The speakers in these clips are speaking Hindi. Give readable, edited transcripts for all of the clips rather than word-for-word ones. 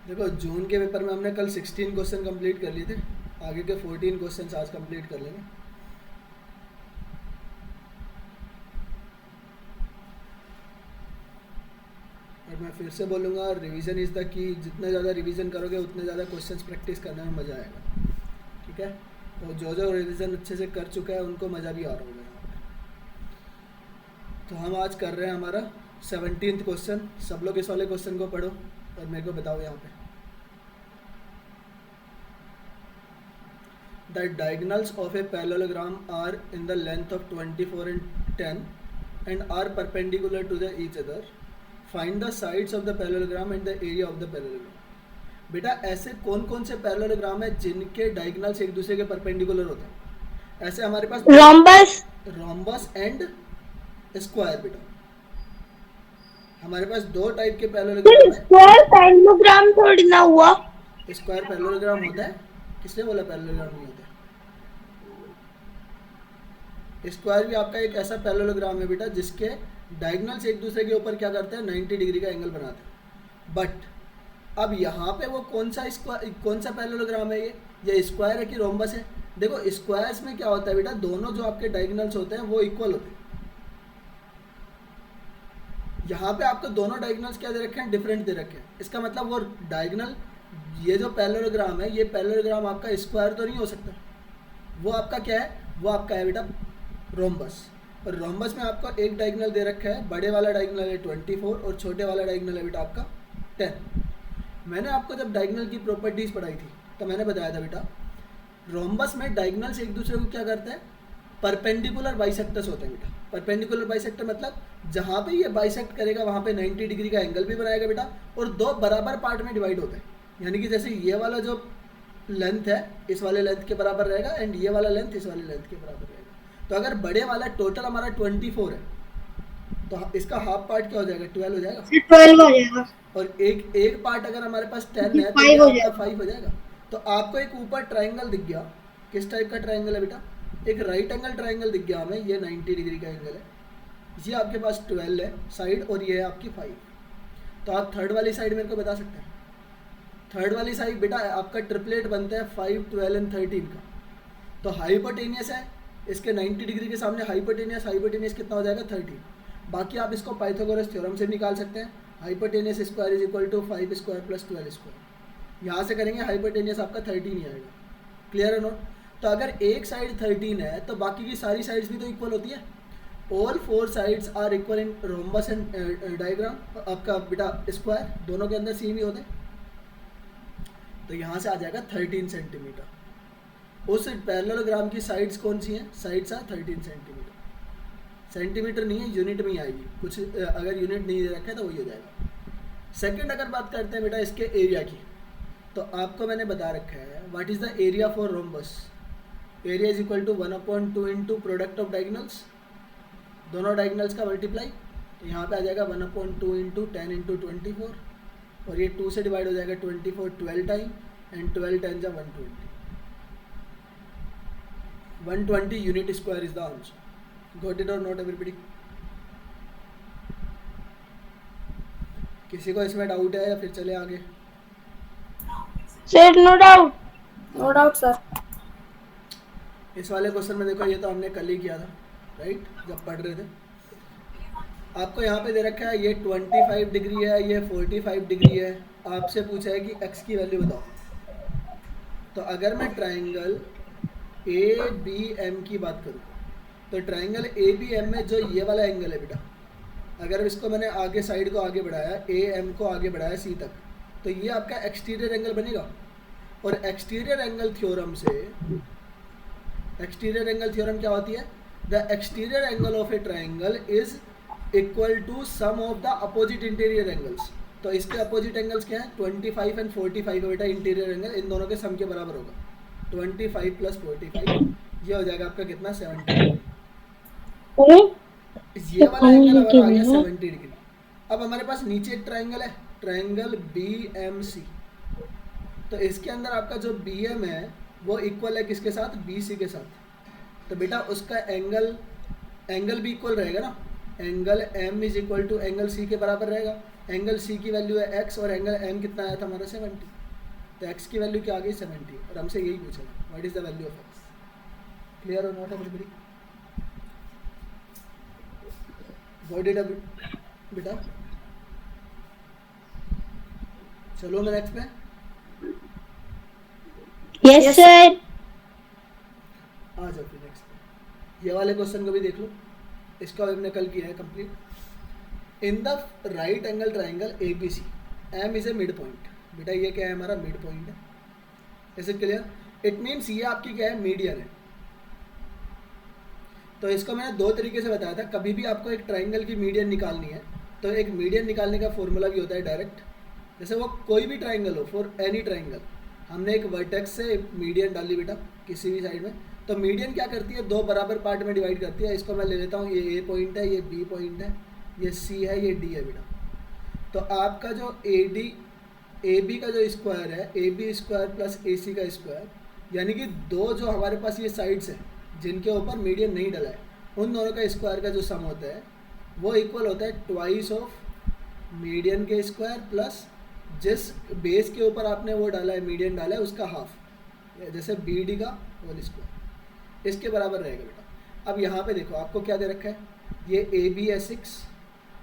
देखो जून के पेपर में हमने कल 16 क्वेश्चन कंप्लीट कर लिए थे, आगे के 14 क्वेश्चन आज कंप्लीट कर लेंगे। और मैं फिर से बोलूँगा, रिवीजन इज़ द की। जितने ज़्यादा रिवीजन करोगे उतने ज़्यादा क्वेश्चंस प्रैक्टिस करने में मज़ा आएगा। ठीक है, तो जो जो रिवीजन अच्छे से कर चुका है उनको मज़ा भी आ रहा होगा यहाँ पे। तो हम आज कर रहे हैं हमारा 17th क्वेश्चन। सब लोग इस वाले क्वेश्चन को पढ़ो और मेरे को बताओ यहाँ पे। The diagonals of a parallelogram are in the length of 24 and 10 and are perpendicular to each other. Find the sides of the parallelogram and the area of the parallelogram. बेटा ऐसे कौन कौन से पैरेललोग्राम है जिनके डायगोनल्स एक दूसरे के परपेंडिकुलर होते हैं? ऐसे हमारे पास रोम्बस रोम्बस एंड स्क्वायर। बेटा हमारे पास दो टाइप के पैरेललोग्राम है। स्क्वायर पैरेललोग्राम थोड़ी ना हुआ। स्क्वायर पैरेललोग्राम होता है? किसने बोला पैरेललोग्राम नहीं होता? स्क्वायर भी आपका एक ऐसा पैरेललोग्राम है बेटा जिसके डायगोनल्स एक दूसरे के ऊपर क्या करते हैं, 90 डिग्री का एंगल बनाते हैं। बट अब यहाँ पे वो कौन सा पैरेललोग्राम है? ये स्क्वायर है कि रोम्बस है? देखो स्क्वायर्स में क्या होता है बेटा, दोनों जो आपके डायगोनल्स होते हैं वो इक्वल होते हैं। यहाँ पे आपको दोनों डायगोनल्स क्या दे रखे हैं, डिफरेंट दे रखे हैं। इसका मतलब वो डायगोनल, ये जो पैरेललोग्राम है, ये पैरेललोग्राम आपका स्क्वायर तो नहीं हो सकता। वो आपका क्या है, वो आपका है बेटा रोम्बस। और रोम्बस में आपको एक डायगोनल दे रखा है, बड़े वाला डायगोनल है 24 और छोटे वाला डायगोनल है बेटा आपका 10। मैंने आपको जब डायगोनल की प्रॉपर्टीज़ पढ़ाई थी तो मैंने बताया था बेटा, रोम्बस में डायगोनल्स एक दूसरे को क्या करते हैं, परपेंडिकुलर बाइसेक्टर्स होते हैं बेटा। परपेंडिकुलर बाइसेक्टर मतलब जहाँ पे ये बाइसेक्ट करेगा वहाँ पे 90 डिग्री का एंगल भी बनाएगा बेटा, और दो बराबर पार्ट में डिवाइड होते हैं। यानी कि जैसे ये वाला जो लेंथ है इस वाले लेंथ के बराबर रहेगा एंड ये वाला लेंथ इस वाले लेंथ के बराबर रहेगा। तो अगर बड़े वाला टोटल हमारा 24 है तो इसका हाफ पार्ट क्या हो जाएगा, 12 हो जाएगा। 12 हो जाएगा और एक पार्ट अगर हमारे पास 10 है तो ये 5 हो आपका जाएगा। 5 हो जाएगा। तो आपको एक ऊपर ट्राइंगल दिख गया। किस टाइप का ट्राइंगल है बेटा? एक राइट एंगल ट्राइंगल दिख गया हमें, ये 90 डिग्री का एंगल है। ये आपके पास 12 है साइड और ये है आपकी 5। तो आप थर्ड वाली साइड मेरे को बता सकते हैं? थर्ड वाली साइड बेटा आपका ट्रिपलेट बनता है 5, 12 एंड 13 का। तो हाइपोटेनियस है, इसके 90 डिग्री के सामने हाइपोटेनियस कितना हो जाएगा, 13। बाकी आप इसको पाइथागोरस थ्योरम से निकाल सकते हैं। Hypotenuse square is equal to 5 square plus 12 square. यहाँ से करेंगे हाइपोटेनियस आपका 13 ही आएगा। क्लियर है नोट? तो अगर एक साइड 13 है तो बाकी की सारी साइड्स भी तो इक्वल होती है। All 4 sides are equal in rhombus and diagram. आपका बेटा स्क्वायर दोनों के अंदर सेम ही होते हैं। तो यहाँ से आ जाएगा 13 सेंटीमीटर। उस पैरेललोग्राम की साइड्स कौन सी हैं? Sides are 13 centimetre. सेंटीमीटर नहीं है, यूनिट में ही आएगी। कुछ अगर यूनिट नहीं दे रखा है तो वही हो जाएगा। सेकंड अगर बात करते हैं बेटा इसके एरिया की, तो आपको मैंने बता रखा है what is the area for rhombus. Area is equal to 1/2 into product of diagonals, दोनों डायगोनल्स का मल्टीप्लाई। तो यहाँ पे आ जाएगा 1/2 इंटू 10 इंटू 24, और ये 2 से डिवाइड हो जाएगा 24 12 टाइम, एंड 12 10 जा 120। 120 unit square is the answer. Got it और नॉट एवरीबडी? किसी को इसमें डाउट है या फिर चले आगे? Sir no doubt. No doubt sir. इस वाले क्वेश्चन में देखो, ये तो हमने कल ही किया था राइट, जब पढ़ रहे थे। आपको यहाँ पे दे रखा है ये 25 डिग्री है, ये 45 डिग्री है। आपसे पूछा है कि x की वैल्यू बताओ। तो अगर मैं ट्राइंगल ए बी एम की बात करूँ तो ट्राइंगल ए बी एम में जो ये वाला एंगल है बेटा, अगर इसको मैंने आगे साइड को आगे बढ़ाया, ए एम को आगे बढ़ाया सी तक, तो ये आपका एक्सटीरियर एंगल बनेगा। और एक्सटीरियर एंगल थ्योरम से, एक्सटीरियर एंगल थ्योरम क्या होती है? The exterior angle of a triangle is equal to sum of the opposite interior angles. तो इसके अपोजिट एंगल्स क्या है? 25 एंड 45 बेटा इंटीरियर एंगल, इन दोनों के सम के बराबर होगा। 25 प्लस 45 ये हो जाएगा आपका कितना, 70। ये वाला एंगल हमारा आ गया 70 डिग्री। अब हमारे पास नीचे एक ट्राइंगल है, ट्राइंगल बी एम सी। तो इसके अंदर आपका जो बी एम है वो इक्वल है किसके साथ? बी सी के साथ। तो बेटा उसका एंगल भी इक्वल रहेगा ना। Angle M is equal to angle C के बराबर रहेगा। एंगल सी की वैल्यू है एक्स और एंगल एम कितना आया था हमारा 70, तो एक्स की वैल्यू क्या आ गई 70 और हमसे यही पूछा what is the value of x. Clear और नॉट एवरीबॉडी? व्हाट डिड बेटा? चलो मैं नेक्स्ट पे। Yes, sir. आ जाओ फिर नेक्स्ट पे। ये वाले क्वेश्चन को भी देख लो, इसका हमने कल किया है complete. In the right angle triangle A B C M is a mid point. बेटा ये क्या है हमारा मिड पॉइंट है। Is it clear? It means ये आपकी क्या है मीडियन है। तो इसको मैंने दो तरीके से बताया था। कभी भी आपको एक ट्राइंगल की मीडियन निकालनी है तो एक मीडियन निकालने का फॉर्मूला भी होता है डायरेक्ट। जैसे वो कोई भी ट्राइंगल हो, फॉर एनी ट्राइंगल, हमने एक वर्टेक्स से मीडियन डाली बेटा किसी भी साइड में, तो मीडियन क्या करती है दो बराबर पार्ट में डिवाइड करती है। इसको मैं ले लेता हूँ, ये ए पॉइंट है, ये बी पॉइंट है, ये सी है, ये डी है बेटा। तो आपका जो ए बी का जो स्क्वायर है ए बी स्क्वायर प्लस ए सी का स्क्वायर, यानी कि दो जो हमारे पास ये साइड्स हैं जिनके ऊपर मीडियन नहीं डला है, उन दोनों का स्क्वायर का जो सम होता है वो इक्वल होता है ट्वाइस ऑफ मीडियन के स्क्वायर प्लस जिस बेस के ऊपर आपने वो डाला है मीडियन डाला है उसका हाफ, जैसे बी डी का होल स्क्वायर, इसके बराबर रहेगा बेटा। अब यहाँ पे देखो आपको क्या दे रखा है, ये ए बी है 6,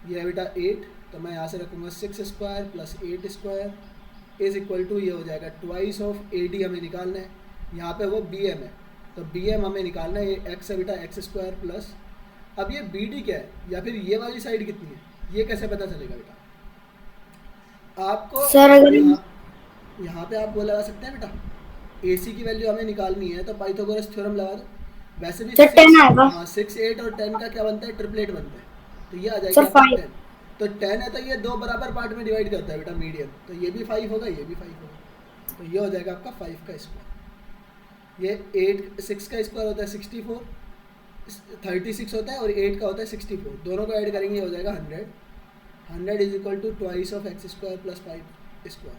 ये है बेटा 8, तो मैं यहाँ से रखूँगा 6 square plus 8 square is equal to ये हो जाएगा ट्वाइस ऑफ ए डी हमें निकालना है, यहाँ पे वो बी एम है तो बी एम हमें निकालना है, ये एक्स है बेटा एक्स स्क्वायर प्लस, अब ये बी डी क्या है या फिर ये वाली साइड कितनी है ये कैसे पता चलेगा बेटा आपको? सर अगर यहाँ पे आप वो लगा सकते हैं बेटा, ए सी की वैल्यू हमें निकालनी है तो पाइथागोरस थ्योरम लगा दो। वैसे भी सर 10 आएगा। हाँ 6, 8 और 10 का क्या बनता है ट्रिपलेट बनता है, तो ये आ सर जाएगा 5। 10। तो 10 है तो ये दो बराबर पार्ट में डिवाइड करता है बेटा मीडियन, तो ये भी 5 होगा, ये भी 5 होगा, तो ये हो जाएगा आपका 5 का स्क्वायर। ये 6 का स्क्वायर होता है 64, 36 होता है और 8 का होता है 64, दोनों को ऐड करेंगे हो जाएगा 100। 100 is equal to twice of x square plus 5 square.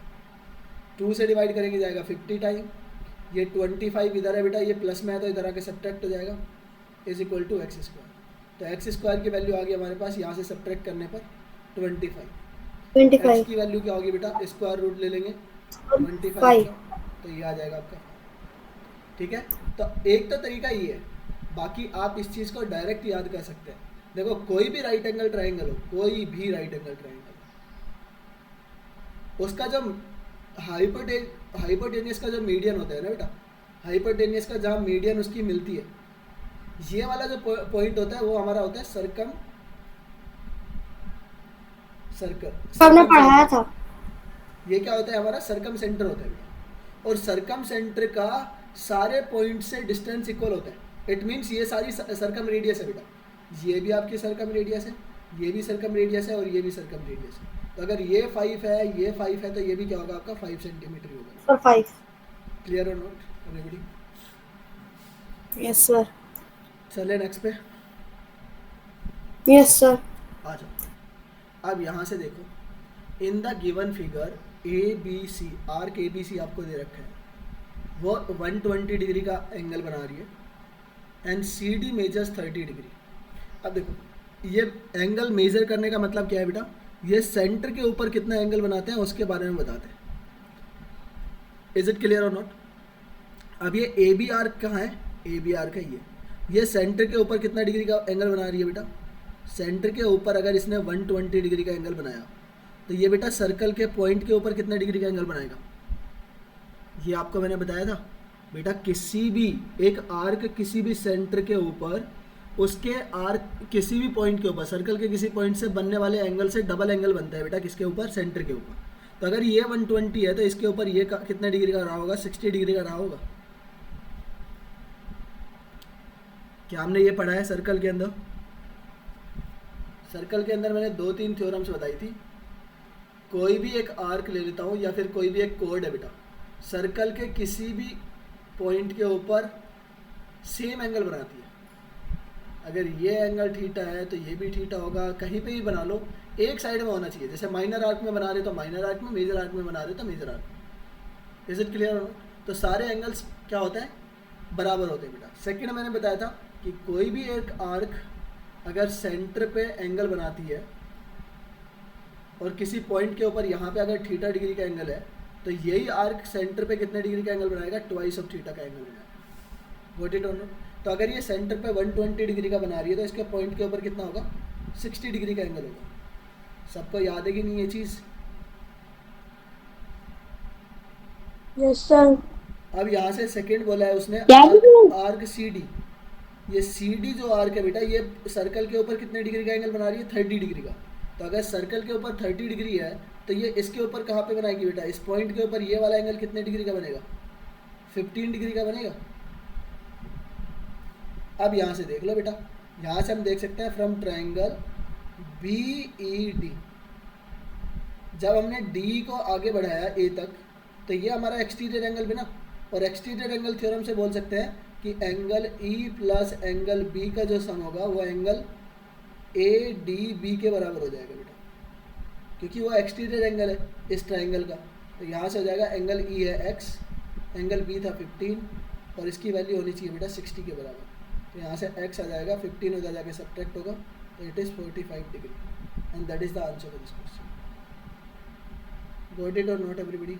2 से डिवाइड करेंगे जाएगा 50 टाइम, ये 25 इधर है बेटा, ये प्लस में है तो इधर आके सब्ट्रैक्ट हो जाएगा, is equal to x square. तो एक्स स्क्वायर की वैल्यू आ गई हमारे पास, यहाँ से सब्ट्रैक्ट करने पर 25। एक्स की वैल्यू क्या होगी बेटा, स्क्वायर रूट ले लेंगे 25 का, तो ये आ जाएगा आपका। ठीक है, तो एक तो तरीका ये है, बाकी आप इस चीज़ को डायरेक्ट याद कर सकते हैं। देखो कोई भी राइट एंगल ट्राइंगल हो, कोई भी राइट एंगल ट्राइंगल, उसका जो हाइपोटेनियस का जो मीडियन होता है ना बेटा, हाइपोटेनियस का जहाँ मीडियन उसकी मिलती है, ये वाला जो पॉइंट होता है वो हमारा होता है सर्कम हमने पढ़ाया था। ये क्या होता है हमारा सर्कम सेंटर होता है बेटा, और सर्कम सेंटर का सारे पॉइंट से डिस्टेंस इक्वल होता है। इट मीन्स ये सारी सर्कम रेडियस है बेटा, ये भी आपकी सर्कम रेडियस है, ये भी सर्कम रेडियस है और ये भी सर्कम रेडियस है। तो अगर ये 5 है, ये 5 है, तो ये भी क्या होगा आपका 5 सेंटीमीटर होगा। सर 5। क्लियर और नोट एवरीबॉडी? Yes sir. चले नेक्स्ट पे। Yes sir. आ जाओ, अब यहाँ से देखो, in the given figure A B C, arc A B C आपको दे रखा है, वो 120 डिग्री का एंगल बना रही है and C D measures 30 degree. अब देखो ये एंगल मेजर करने का मतलब क्या है बेटा, ये सेंटर के ऊपर कितना एंगल बनाते हैं उसके बारे में बताते हैं। इज इट क्लियर और नॉट? अब ये ए बी आर्क कहाँ है, ए बी आर्क है ये सेंटर के ऊपर कितना डिग्री का एंगल बना रही है बेटा, सेंटर के ऊपर अगर इसने 120 डिग्री का एंगल बनाया तो ये बेटा सर्कल के पॉइंट के ऊपर कितना डिग्री का एंगल बनाएगा, ये आपको मैंने बताया था बेटा। किसी भी एक आर्क किसी भी सेंटर के ऊपर, उसके आर्क किसी भी पॉइंट के ऊपर, सर्कल के किसी पॉइंट से बनने वाले एंगल से डबल एंगल बनता है बेटा, किसके ऊपर, सेंटर के ऊपर। तो अगर ये 120 है तो इसके ऊपर ये कितना डिग्री का रहा होगा, 60 डिग्री का रहा होगा। क्या हमने ये पढ़ा है सर्कल के अंदर? सर्कल के अंदर मैंने 2-3 थ्योरम्स बताई थी। कोई भी एक आर्क ले लेता हूँ या फिर कोई भी एक कोड है बेटा, सर्कल के किसी भी पॉइंट के ऊपर सेम एंगल बनाती है। अगर ये एंगल थीटा है तो ये भी थीटा होगा, कहीं पे भी बना लो एक साइड में होना चाहिए। जैसे माइनर आर्क में बना रहे तो माइनर आर्क में, मेजर आर्क में बना रहे तो मेजर आर्क में। Is it clear? तो सारे एंगल्स क्या होता है, बराबर होते हैं बेटा। सेकंड मैंने बताया था कि कोई भी एक आर्क अगर सेंटर पे एंगल बनाती है और किसी पॉइंट के ऊपर यहाँ पे अगर थीटा डिग्री का एंगल है, तो यही आर्क सेंटर पे कितने डिग्री का एंगल बनाएगा? ट्वाइस ऑफ थीटा का एंगल बनाएगा। What it on? तो अगर ये सेंटर पे 120 डिग्री का बना रही है तो इसके पॉइंट के ऊपर कितना होगा? 60 डिग्री का एंगल होगा। सबको याद है कि नहीं ये चीज़? Yes sir. अब यहाँ से सेकंड बोला है उसने क्या आर्क सी डी। ये सी डी जो आर्क है बेटा, ये सर्कल के ऊपर कितने डिग्री का एंगल बना रही है? 30 डिग्री का। तो अगर सर्कल के ऊपर 30 डिग्री है तो ये इसके ऊपर कहाँ पे बनाएगी बेटा? इस पॉइंट के ऊपर ये वाला एंगल कितने डिग्री का बनेगा? 15 डिग्री का बनेगा। अब यहाँ से देख लो बेटा, यहाँ से हम देख सकते हैं from triangle B E D, जब हमने डी को आगे बढ़ाया ए तक तो ये हमारा एक्सटीरियर एंगल बना। और एक्सटीरियर एंगल थ्योरम से बोल सकते हैं कि angle E plus angle B का जो सम होगा वो एंगल ए डी बी के बराबर हो जाएगा बेटा, क्योंकि वो एक्सटीरियर एंगल है इस ट्राइंगल का। तो यहाँ से हो जाएगा एंगल ई है एक्स, एंगल बी था 15 और इसकी वैल्यू होनी चाहिए बेटा 60 के बराबर। तो यहाँ से एक्स आ जाएगा, 15 उधर जाके सब्ट्रैक्ट होगा, तो it is 45 degree and that is the answer for this question. Got it और नॉट एवरीबडी?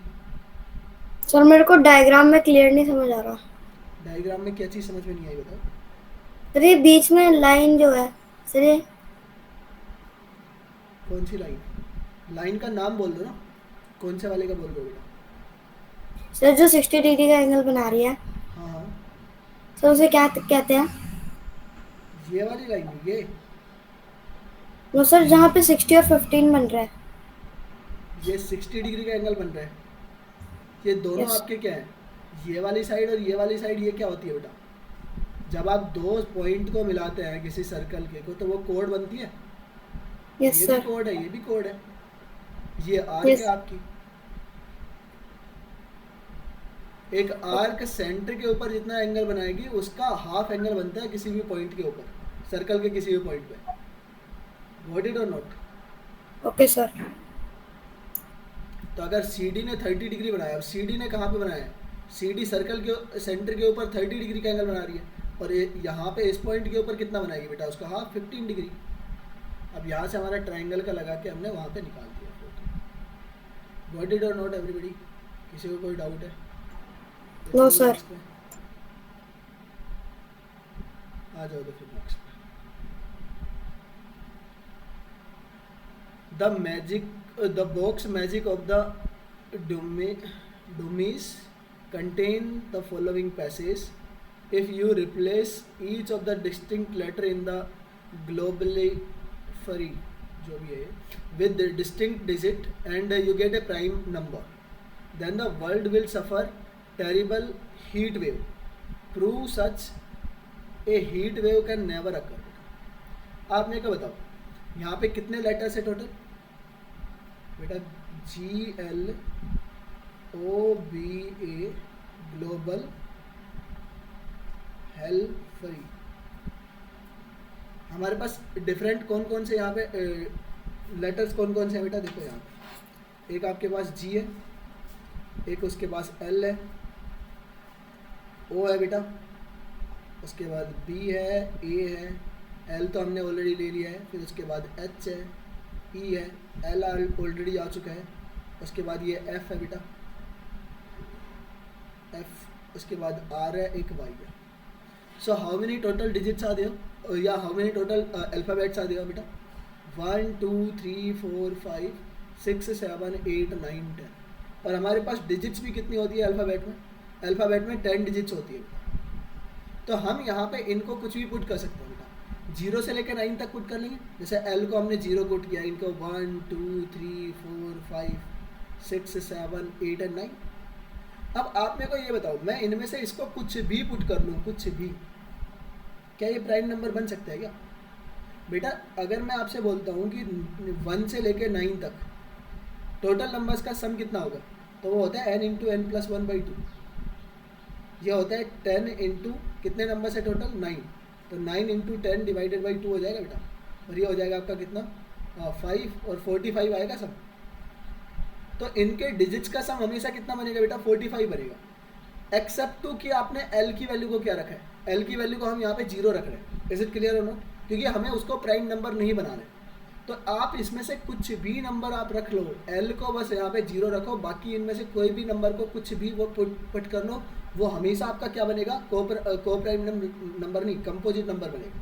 सर मेरे को डायग्राम में क्लियर नहीं समझ आ रहा। डायग्राम में क्या चीज़ समझ में नहीं आई बताओ? सर ये बीच में लाइन जो है सर, ये कौन सी लाइन? लाइन का नाम बोल दो ना, कौन से वाले का बोल दो बेटा? सर जो 60 डिग्री का एंगल बना रही है हाँ हाँ, सर उसे क्या कहते हैं? ये वाली लाइन, ये वो सर जहाँ पे 60 और 15 बन रहा है। ये 60 डिग्री का एंगल बन रहा है। ये दोनों Yes. आपके क्या है? ये वाली साइड और ये वाली साइड, ये क्या होती है बेटा? जब आप दो पॉइंट को मिलाते हैं किसी सर्कल के को तो वो कोड बनती है। यस ये भी सर। कोड है, ये भी कोड है। ये आर्क Yes. है आपकी। एक आर्क सेंटर के ऊपर जितना एंगल बनाएगी उसका हाफ एंगल बनता है किसी भी पॉइंट के ऊपर, सर्कल के किसी भी पॉइंट पे। व्हाट इट और नॉट? Okay sir. तो अगर CD ने 30 डिग्री बनाया, अब CD ने कहाँ पे बनाया है? CD सर्कल के सेंटर के ऊपर 30 डिग्री का एंगल बना रही है और यहाँ पे इस पॉइंट के ऊपर कितना बनाएगी बेटा? उसका हाफ 15 डिग्री। अब यहाँ से हमारा ट्राइंगल का लगा के हमने वहाँ पे निकाल दिया। गॉट इट और नॉट एवरीबडी? किसी को कोई डाउट है? No sir. आ जाओ तो फिर नेक्स्ट पे। The magic, the box magic of the dummies contain the following passage. If you replace each of the distinct letter in the globalify जो भी है with the distinct digit and you get a prime number, then the world will suffer terrible heat wave. Prove such a heat wave can never occur. आप मेरे को बताओ यहाँ पे कितने लेटर्स है टोटल बेटा? GLOBA global hello free. हमारे पास डिफरेंट कौन कौन से यहाँ पे लेटर्स कौन कौन से हैं बेटा? देखो यहाँ पे एक आपके पास G है, एक उसके पास L है, O है बेटा, उसके बाद B है, A है, L तो हमने ऑलरेडी ले लिया है, फिर उसके बाद H है, E है, L ऑलरेडी आ चुका है, उसके बाद ये F है बेटा, F, उसके बाद R है, एक Y है। So how many total digits आ दियो या हाउ मेनी टोटल अल्फ़ाबेट्स आ दियो बेटा? 1 2 3 4 5 6 7 8 9 10। और हमारे पास डिजिट्स भी कितनी होती है अल्फ़ाबेट में? अल्फ़ाबेट में 10 डिजिट्स होती है। तो हम यहाँ पे इनको कुछ भी पुट कर सकते हैं बेटा, 0 से लेकर 9 तक पुट कर लेंगे। जैसे L को हमने 0 पुट किया, इनको 1 2 3 4 5 6 7 8 और 9। अब आप मेरे को ये बताओ, मैं इनमें से इसको कुछ भी पुट कर लूँ, कुछ भी, क्या ये प्राइम नंबर बन सकता है क्या बेटा? अगर मैं आपसे बोलता हूँ कि 1 से लेकर 9 तक टोटल नंबर्स का सम कितना होगा, तो वो होता है n इंटू एन प्लस 1/2। ये होता है 10 इंटू कितने नंबर है टोटल? 9। तो 9 इंटू 10 डिवाइडेड बाई 2 हो जाएगा बेटा, और ये हो जाएगा आपका कितना? 5 और 45 आएगा सम। तो इनके डिजिट्स का सम हमेशा कितना बनेगा बेटा? 45 बनेगा। एक्सेप्ट टू कि आपने L की वैल्यू को क्या रखा है? L की वैल्यू को हम यहाँ पे 0 रख रहे हैं। इज इट क्लियर और नॉट? क्योंकि हमें उसको प्राइम नंबर नहीं बनाना है। तो आप इसमें से कुछ भी नंबर आप रख लो, एल को बस यहाँ पे 0 रखो, बाकी इनमें से कोई भी नंबर को कुछ भी वो पुट कर लो, वो हमेशा आपका क्या बनेगा, को प्राइम नंबर नहीं, कंपोजिट नंबर बनेगा।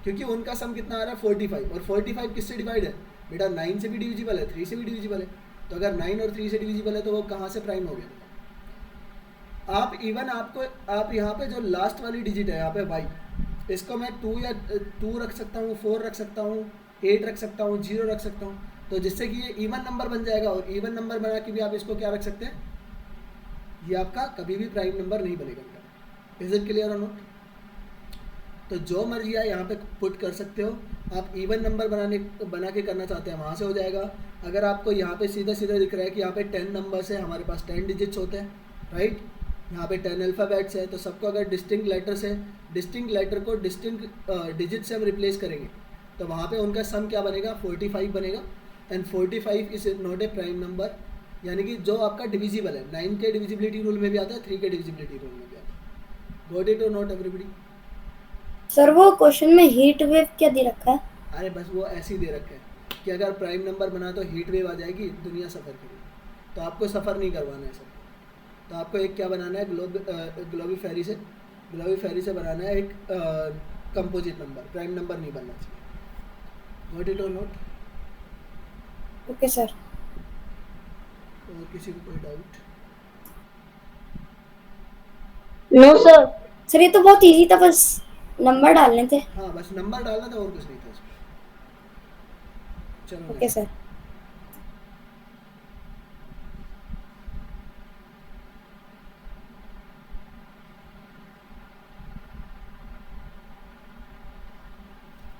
क्योंकि उनका सम कितना आ रहा है 45, और 45 किससे डिवाइड है बेटा, 9 से भी डिविजिबल है, 3 से भी डिविजिबल है। तो अगर 9 और 3 से डिविजिबल है तो वो कहाँ से प्राइम हो गया। आप इवन आप यहाँ पे जो लास्ट वाली डिजिट है यहाँ पे वाई, इसको मैं 2 रख सकता हूँ, 4 रख सकता हूँ, 8 रख सकता हूँ, 0 रख सकता हूँ, तो जिससे कि ये इवन नंबर बन जाएगा। और इवन नंबर बना के भी आप इसको क्या रख सकते हैं, ये आपका कभी भी प्राइम नंबर नहीं बनेगा। इज इट क्लियर और नॉट। तो जो मर्जी है यहाँ पे पुट कर सकते हो आप। इवन नंबर बना के करना चाहते हैं वहाँ से हो जाएगा। अगर आपको यहाँ पे सीधा सीधा दिख रहा है कि यहाँ पे 10 नंबर्स है, हमारे पास 10 डिजिट्स होते हैं, राइट। यहाँ पे 10 अल्फ़ाबेट्स है, तो सबको अगर डिस्टिंक्ट लेटर्स है, डिस्टिंक्ट लेटर को डिस्टिंक्ट डिजिट से हम रिप्लेस करेंगे, तो वहाँ पे उनका सम क्या बनेगा, 45 बनेगा। And 45 is not a prime number, यानी कि जो आपका डिविजिबल है। 9 के डिविजिबिलिटी रूल में भी आता है, 3 के डिविजिबिलिटी रूल में भी आता है। गॉट इट और नॉट एवरीबडी। सर वो क्वेश्चन में हीट वेव क्या दे रखा है? अरे बस वो ऐसे ही दे रखा है कि अगर प्राइम नंबर बना तो हीट वेव आ जाएगी, दुनिया सफ़र करेगी। तो आपको सफ़र नहीं करवाना है सर। तो आपको एक क्या बनाना है, ग्लोबीफेरी से बनाना है एक कंपोजिट नंबर, प्राइम नंबर नहीं बनना चाहिए। गॉट इट और नॉट। Okay sir. और किसी को कोई डाउट? No sir. सर ये तो बहुत इजी था, बस नंबर डालने थे। हाँ बस नंबर डालना था और कुछ नहीं था इसमें। चलो ओके सर।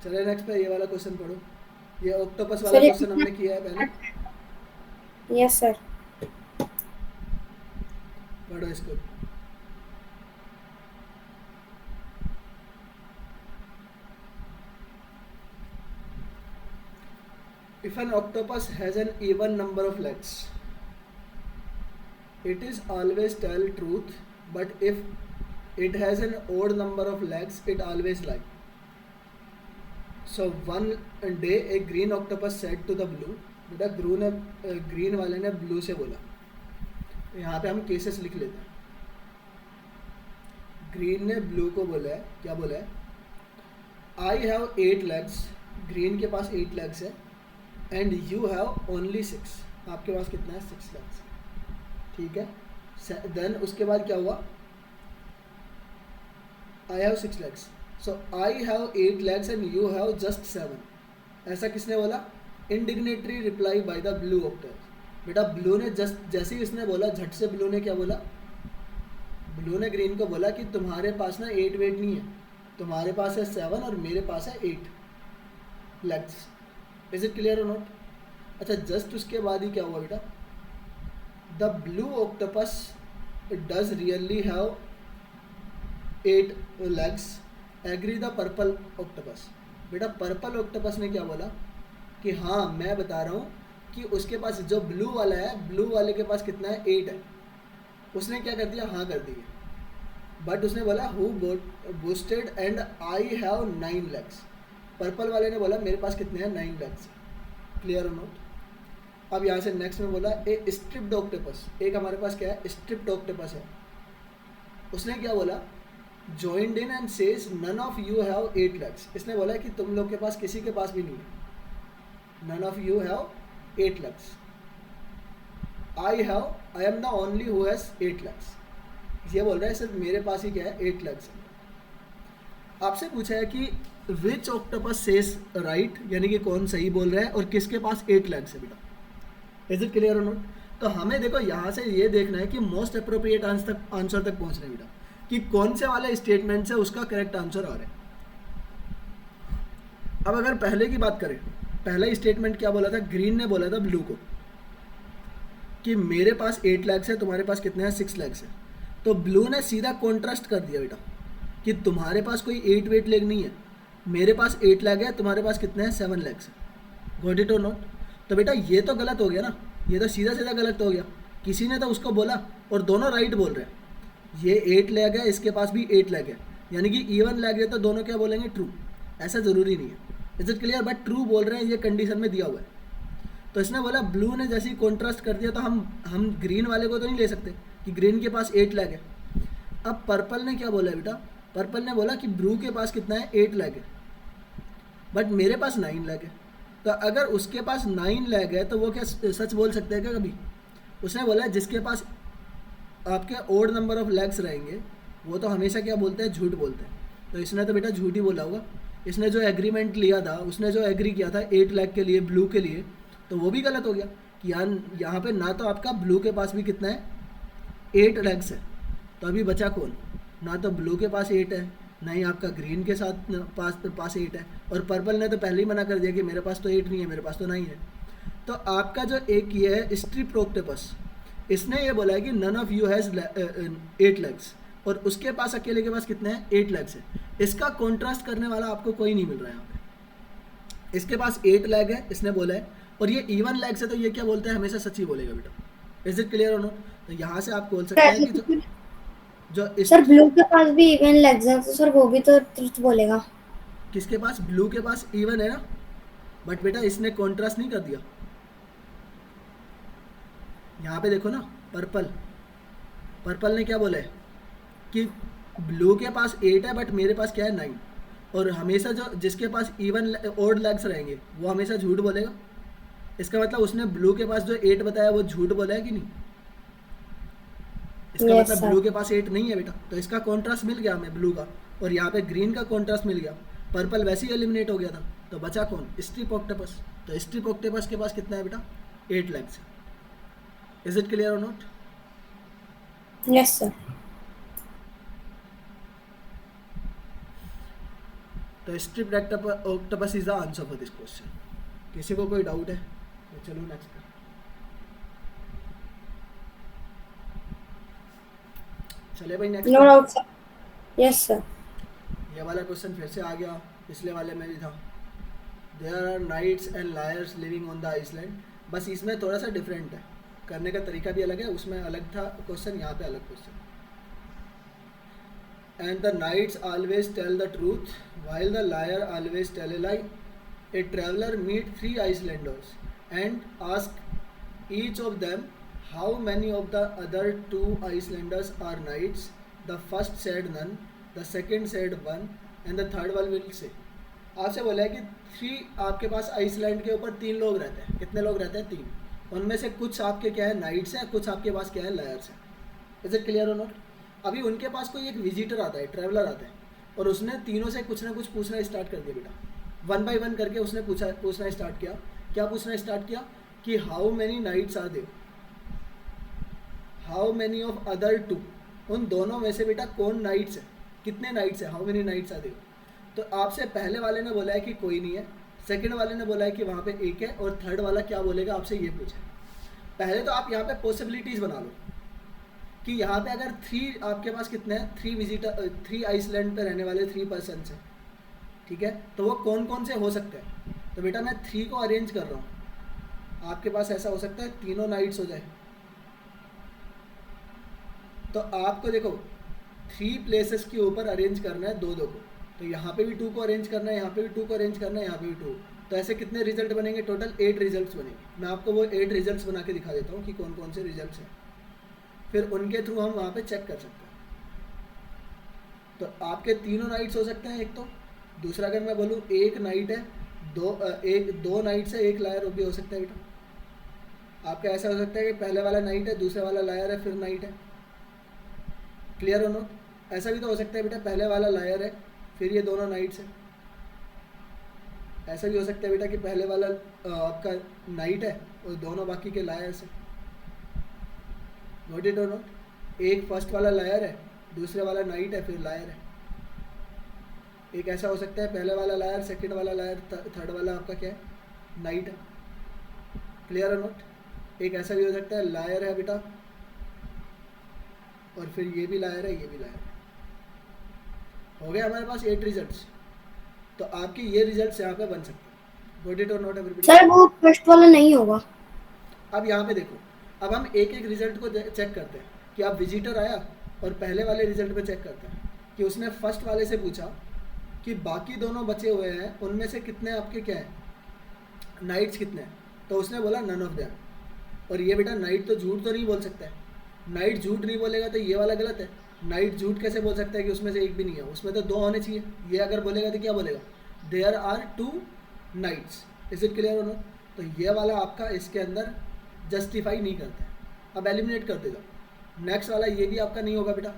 चलिए नेक्स्ट पे ये वाला क्वेश्चन पढ़ो। ये ऑक्टोपस वाला क्वेश्चन हमने किया है पहले। Yes sir. पढ़ो इसको। If an octopus has an even number of legs, it is always tell truth, but if it has an odd number of legs, it always lie. So one day a green octopus said to the blue, बेटा ग्रीन वाले ने ब्लू से बोला। यहाँ पे हम केसेस लिख लेते हैं। ग्रीन ने ब्लू को बोला है, क्या बोला है, आई हैव 8 legs, ग्रीन के पास 8 legs है, एंड यू हैव ओनली 6, आपके पास कितना है, 6 legs, ठीक है। देन उसके बाद क्या हुआ, I have 6 legs, so I have 8 legs and you have just 7। ऐसा किसने बोला, indignatory reply by the blue octopus. बेटा ब्लू ने जैसे ही इसने बोला, झट से ब्लू ने क्या बोला, ब्लू ने ग्रीन को बोला कि तुम्हारे पास ना 8 वेट नहीं है, तुम्हारे पास है 7 और मेरे पास है 8 legs। इज इट क्लियर और नॉट। अच्छा जस्ट उसके बाद ही क्या हुआ बेटा, the blue octopus does really have 8 legs, agree the purple octopus. बेटा पर्पल ऑक्टोपस ने क्या बोला कि हाँ मैं बता रहा हूँ कि उसके पास जो ब्लू वाला है, ब्लू वाले के पास कितना है, 8 है। उसने क्या कर दिया, हाँ कर दिया, बट उसने बोला who boosted and I have 9 legs। Purple वाले ने बोला मेरे पास कितने हैं, 9 legs। क्लियर और नोट। अब यहाँ से नेक्स्ट में बोला ए स्ट्रिप्ड ऑक्टोपस, एक हमारे पास क्या है, स्ट्रिप्ड ऑक्टोपस है। उसने क्या बोला, joined in and says none of you have 8 legs। इसने बोला कि तुम लोग के पास किसी के पास भी नहीं है, none of you have 8 legs, I am the only who has 8 legs। ये बोल रहा है सिर्फ मेरे पास ही क्या है, 8 legs है। आपसे पूछा है कि विच ऑक्टोपस सेज राइट, यानी कि कौन सही बोल रहा है और किसके पास 8 legs है बेटा। इज इट क्लियर और नॉट। तो हमें देखो यहाँ से ये देखना है कि मोस्ट अप्रोप्रिएट आंसर तक पहुँचना है बेटा, कि कौन से वाले स्टेटमेंट से उसका करेक्ट आंसर आ रहा है। अब अगर पहले की बात करें, पहला स्टेटमेंट क्या बोला था, ग्रीन ने बोला था ब्लू को कि मेरे पास 8 legs है, तुम्हारे पास कितने हैं, 6 legs है। तो ब्लू ने सीधा कॉन्ट्रास्ट कर दिया बेटा कि तुम्हारे पास कोई 8 वेट लेग नहीं है, मेरे पास 8 leg है, तुम्हारे पास कितने हैं, 7 legs है। गॉट इट और नॉट। तो बेटा ये तो गलत हो गया ना, ये तो सीधा सीधा गलत हो गया। किसी ने तो उसको बोला और दोनों राइट बोल रहे हैं। ये 8 leg है, इसके पास भी 8 leg है, यानी कि इवन लैग है तो दोनों क्या बोलेंगे, ट्रू। ऐसा ज़रूरी नहीं है, is it clear, but true बोल रहे हैं, ये कंडीशन में दिया हुआ है। तो इसने बोला ब्लू ने जैसे ही कॉन्ट्रास्ट कर दिया तो हम ग्रीन वाले को तो नहीं ले सकते कि ग्रीन के पास 8 लैग है। अब पर्पल ने क्या बोला बेटा, पर्पल ने बोला कि ब्लू के पास कितना है, 8 लैग है, बट मेरे पास 9 लैग है। तो अगर उसके पास 9 लैग है तो वो क्या सच बोल सकते हैं क्या कभी? उसने बोला जिसके पास आपके ओड नंबर ऑफ लैग्स रहेंगे वो तो हमेशा क्या बोलते हैं, झूठ बोलते हैं। तो इसने तो बेटा झूठ ही बोला होगा। इसने जो एग्रीमेंट लिया था, उसने जो एग्री किया था 8 लाख के लिए ब्लू के लिए, तो वो भी गलत हो गया कि यहाँ पे ना तो आपका ब्लू के पास भी कितना है, 8 लैग्स है। तो अभी बचा कौन, ना तो ब्लू के पास 8 है, ना ही आपका ग्रीन के साथ पास 8 है, और पर्पल ने तो पहले ही मना कर दिया कि मेरे पास तो 8 नहीं है, मेरे पास तो 9 है। तो आपका जो एक ये है स्ट्रिप्रोक्टोपस, इसने ये बोला है कि none of you has 8 legs, और उसके पास अकेले के पास कितने हैं, 8 लेग्स है। इसका कॉन्ट्रास्ट करने वाला आपको कोई नहीं मिल रहा है यहाँ पे। इसके पास 8 लेग है इसने बोला है, और ये इवन लेग्स है, तो ये क्या बोलता है, हमेशा सच ही बोलेगा बेटा। इज इट क्लियर और नो? तो यहाँ से आप बोल सकते हैं कि जो सर ब्लू के पास भी इवन लेग्स है तो सर वो भी तो ट्रुथ बोलेगा। किसके पास, ब्लू के पास इवन है ना, बट बेटा इसने कॉन्ट्रास्ट नहीं कर दिया। यहाँ पे देखो ना, पर्पल ने क्या बोला है कि ब्लू के पास 8 है बट मेरे पास क्या है, 9। और हमेशा जो जिसके पास इवन ओड लेग्स रहेंगे वो हमेशा झूठ बोलेगा। इसका मतलब उसने ब्लू के पास जो 8 बताया वो झूठ बोला है कि नहीं? इसका Yes, मतलब sir. ब्लू के पास 8 नहीं है बेटा। तो इसका कॉन्ट्रास्ट मिल गया हमें ब्लू का, और यहाँ पे ग्रीन का कॉन्ट्रास्ट मिल गया। पर्पल वैसे ही एलिमिनेट हो गया था, तो बचा कौन, स्ट्रिप ऑक्टोपस। तो स्ट्रिप ऑक्टोपस के पास कितना है बेटा, 8 लेग्स। इज इट क्लियर और नॉट? Yes, sir. तो strip octopus is the answer for this question. किसी को कोई डाउट है तो चलो नेक्स्ट। चले भाई next. No doubt, sir. Yes, sir. ये वाला क्वेश्चन फिर से आ गया, पिछले वाले में भी था। There are knights and liars living on the island. बस इसमें थोड़ा सा डिफरेंट है, करने का तरीका भी अलग है, उसमें अलग था क्वेश्चन, यहाँ पे अलग question. And the knights always tell the truth while the liar always tell a lie. A traveller meet 3 Icelanders and ask each of them how many of the other 2 Icelanders are knights. The first said none, the second said 1 and the third one will say. आपसे बोला है कि 3 आपके पास आइसलैंड के ऊपर 3 लोग रहते हैं। कितने लोग रहते हैं, 3। उनमें से कुछ आपके क्या है, नाइट्स है, कुछ आपके पास क्या है, लायर्स है। इज इट क्लियर और नॉट? अभी उनके पास कोई एक विजिटर आता है, ट्रैवलर आता है, और उसने तीनों से कुछ ना कुछ पूछना स्टार्ट कर दिया बेटा। 1 बाई 1 करके उसने पूछना स्टार्ट किया। क्या पूछना स्टार्ट किया कि how many knights are there, how many of other 2। उन दोनों में से बेटा कौन नाइट्स है, कितने नाइट्स है, how many knights are there. तो आपसे पहले वाले ने बोला है कि कोई नहीं है, सेकंड वाले ने बोला है कि वहाँ पे एक है, और थर्ड वाला क्या बोलेगा आपसे ये पूछा। पहले तो आप यहाँ पे पॉसिबिलिटीज़ बना लो कि यहाँ पे अगर 3 आपके पास कितने हैं, 3 विजिटर, 3 आइसलैंड पे रहने वाले 3 पर्सन हैं, ठीक है, तो वो कौन कौन से हो सकते हैं। तो बेटा मैं 3 को अरेंज कर रहा हूँ। आपके पास ऐसा हो सकता है तीनों नाइट्स हो जाए। तो आपको देखो 3 प्लेसेस के ऊपर अरेंज करना है 2-2 को। तो यहाँ पे भी 2 को अरेंज करना है, यहाँ पे भी 2 को अरेंज करना है, यहाँ पे भी 2। तो ऐसे कितने रिजल्ट बनेंगे, टोटल 8 रिजल्ट्स बनेंगे। मैं आपको वो 8 रिजल्ट्स बना के दिखा देता हूँ कि कौन कौन से रिजल्ट्स हैं, फिर उनके थ्रू हम वहाँ पे चेक कर सकते हैं। तो आपके तीनों नाइट्स हो सकते हैं एक तो, दूसरा अगर मैं बोलूँ एक नाइट है, 2 नाइट्स है, एक लायर भी हो सकता है बेटा। आपका ऐसा हो सकता है कि पहले वाला नाइट है, दूसरे वाला लायर है, फिर नाइट है। क्लियर हो नो? ऐसा भी तो हो सकता है बेटा, पहले वाला लायर है, फिर ये दोनों नाइट्स है। ऐसा भी हो सकता है बेटा कि पहले वाला आपका नाइट है और दोनों बाकी के लायर्स हैं। नोट इट और नोट? एक फर्स्ट वाला लायर है, दूसरे वाला नाइट है, फिर लायर है। एक ऐसा हो सकता है पहले वाला लायर, सेकंड वाला लायर, थर्ड वाला आपका क्या है, नाइट है। क्लियर और नोट? एक ऐसा भी हो सकता है लायर है बेटा, और फिर ये भी लायर है, ये भी लायर है। हो गया हमारे पास 8 रिजल्ट्स। तो आपके ये रिजल्ट्स यहाँ पे बन सकते हैं। गॉट इट और नॉट एवरीबॉडी? सर वो फर्स्ट वाला नहीं होगा। अब यहाँ पे देखो, अब हम एक एक रिजल्ट को चेक करते हैं कि आप विजिटर आया और पहले वाले रिजल्ट पे चेक करते हैं। कि उसने फर्स्ट वाले से पूछा कि बाकी दोनों बचे हुए हैं उनमें से कितने आपके क्या हैं, नाइट्स कितने हैं, तो उसने बोला नन ऑफ देम। और ये बेटा नाइट तो झूठ तो नहीं बोल सकता है, नाइट झूठ नहीं बोलेगा तो ये वाला गलत है। नाइट झूठ कैसे बोल सकता है कि उसमें से एक भी नहीं है, उसमें तो 2 होने चाहिए। ये अगर बोलेगा तो क्या बोलेगा, there are 2 knights. Is it clear हो? तो ये वाला आपका इसके अंदर जस्टिफाई नहीं करता है। अब एलिमिनेट कर देगा। नेक्स्ट वाला ये भी आपका नहीं होगा बेटा,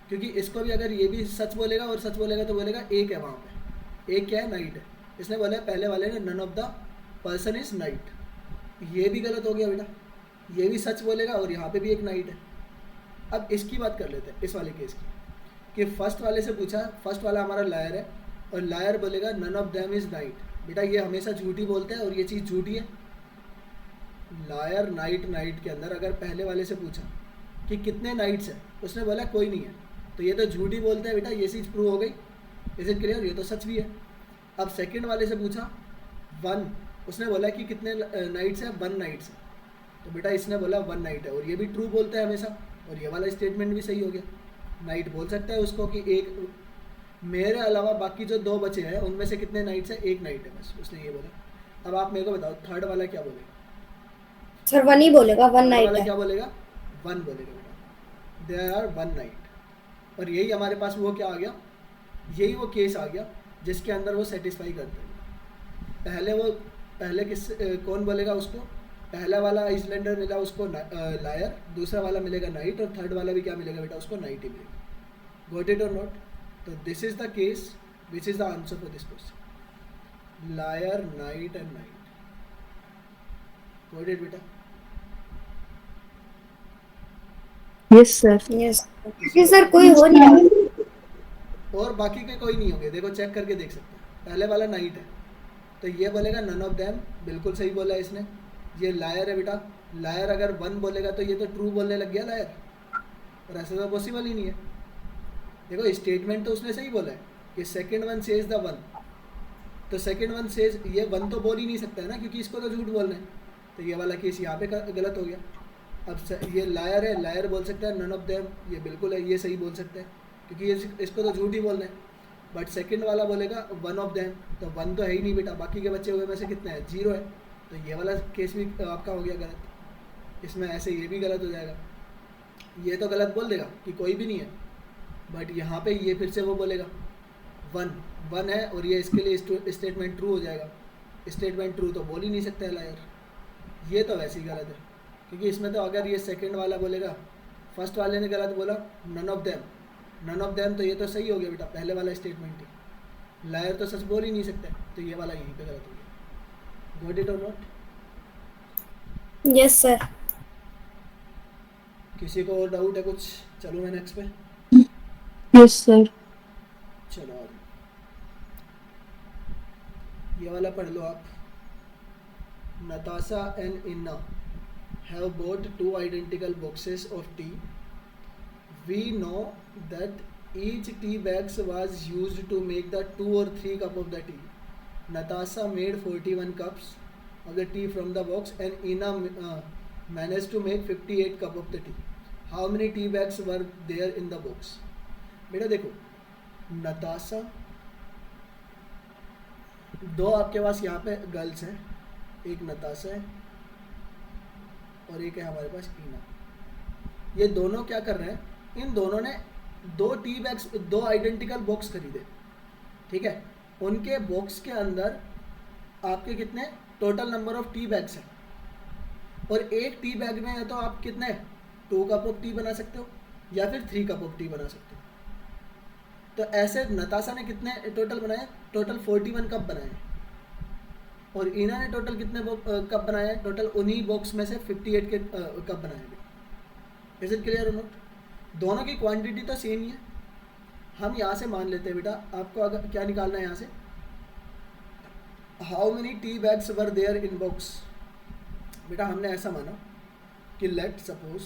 क्योंकि इसको भी अगर ये भी सच बोलेगा और सच बोलेगा तो बोलेगा एक है वहाँ पे, एक क्या है, नाइट है। इसने बोला पहले वाले ने none of the person is knight, ये भी गलत हो गया बेटा। ये भी सच बोलेगा और यहाँ पे भी एक नाइट है। अब इसकी बात कर लेते हैं, इस वाले केस की, कि फर्स्ट वाले से पूछा, फर्स्ट वाला हमारा लायर है और लायर बोलेगा none of them is knight. बेटा ये हमेशा झूठी बोलते हैं और ये चीज़ झूठी है। लायर नाइट नाइट के अंदर अगर पहले वाले से पूछा कि कितने नाइट्स हैं, उसने बोला कोई नहीं है, तो ये तो झूठी बोलते हैं बेटा, ये चीज़ प्रूव हो गई। Is it clear? ये तो सच भी है। अब सेकंड वाले से पूछा 1, उसने बोला कि कितने नाइट्स हैं, 1 नाइट्स है, तो बेटा इसने बोला 1 नाइट है और ये भी ट्रू बोलता है हमेशा, और ये वाला स्टेटमेंट भी सही हो गया। नाइट बोल सकता है उसको कि एक, मेरे अलावा बाकी जो 2 बचे हैं उनमें से कितने नाइट्स हैं, 1 नाइट है बस, उसने ये बोला। अब आप मेरे को बताओ थर्ड वाला क्या बोलेगा? सर 1 ही बोलेगा, 1 थर्ड नाइट वाला है। क्या बोलेगा? 1 बोलेगा बेटा, देयर आर 1 नाइट। और यही हमारे पास वो क्या आ गया, यही वो केस आ गया जिसके अंदर वो सेटिस्फाई करते हैं। पहले किस कौन बोलेगा उसको? पहला वाला आइसलैंडर मिला उसको लायर, दूसरा वाला मिलेगा नाइट, और थर्ड वाला भी क्या मिलेगा बेटा, उसको नाइट ही मिलेगा। गॉट इट और नॉट? तो this is the case which is the answer for this question, liar knight and knight. Got it बेटा? Yes sir. यस क्योंकि सर कोई हो नहीं रहा। और बाकी के कोई नहीं होंगे, देखो चेक करके देख सकते हैं। पहले वाला नाइट है तो ये बोलेगा नन ऑफ देम, बिल्कुल सही बोला इसने। ये लायर है बेटा, लायर अगर 1 बोलेगा तो ये तो ट्रू बोलने लग गया लायर, और ऐसा तो पॉसिबल ही नहीं है। देखो स्टेटमेंट तो उसने सही बोला है कि सेकंड वन सेज द 1, तो सेकंड वन सेज, ये 1 तो बोल ही नहीं सकता है ना, क्योंकि इसको तो झूठ बोलना है। तो ये वाला केस यहाँ पे गलत हो गया। अब ये लायर है, लायर बोल सकता है नन ऑफ देम, ये बिल्कुल है, ये सही बोल सकता है क्योंकि ये इसको तो झूठ ही बोलना है। बट सेकंड वाला बोलेगा 1 ऑफ देम, तो 1 तो है ही नहीं बेटा, बाकी के बच्चे हुए में से कितने हैं, 0 है। तो ये वाला केस भी आपका हो गया गलत। इसमें ऐसे ये भी गलत हो जाएगा, ये तो गलत बोल देगा कि कोई भी नहीं है, बट यहाँ पे ये फिर से वो बोलेगा 1 है, और ये इसके लिए स्टेटमेंट ट्रू हो जाएगा। स्टेटमेंट ट्रू तो बोल ही नहीं सकता है लायर, ये तो वैसे ही गलत है, क्योंकि इसमें तो अगर ये सेकंड वाला बोलेगा, फर्स्ट वाले ने गलत बोला नन ऑफ देम, तो ये तो सही हो गया बेटा, पहले वाला स्टेटमेंट ही। लायर तो सच बोल ही नहीं सकता, तो ये वाला यहीं पे गलत हो गया। गॉट इट और नॉट? Yes sir. किसी को और डाउट है कुछ? चलो मैं नेक्स्ट पे। Yes sir. चलो आगे ये वाला पढ़ लो आप। Natasha and Inna have bought 2 identical boxes of tea. We know that each tea bags was used to make the 2 or 3 cup of the tea. Natasha made 41 cups of the tea from the box and Inna managed to make 58 cup of the tea. How many tea bags were there in the box? बेटा देखो, नताशा, 2 आपके पास यहाँ पे गर्ल्स हैं, एक नताशा है और एक है हमारे पास ईना। ये दोनों क्या कर रहे हैं, इन दोनों ने 2 टी बैग्स, 2 आइडेंटिकल बॉक्स खरीदे, ठीक है। उनके बॉक्स के अंदर आपके कितने total number of tea bags हैं, और एक टी बैग में है तो आप कितने 2 कप ऑफ टी बना सकते हो या फिर 3 कप ऑफ टी बना सकते हो। तो ऐसे नताशा ने कितने टोटल बनाए, टोटल 41 कप बनाए, और ईना ने टोटल कितने कप बनाए हैं, टोटल उन्हीं बॉक्स में से 58 के कप बनाए। इज इट क्लियर और नॉट? दोनों की क्वांटिटी तो सेम ही है। हम यहाँ से मान लेते हैं बेटा, आपको अगर क्या निकालना है यहाँ से, how many tea bags were there in box. बेटा हमने ऐसा माना कि लेट सपोज,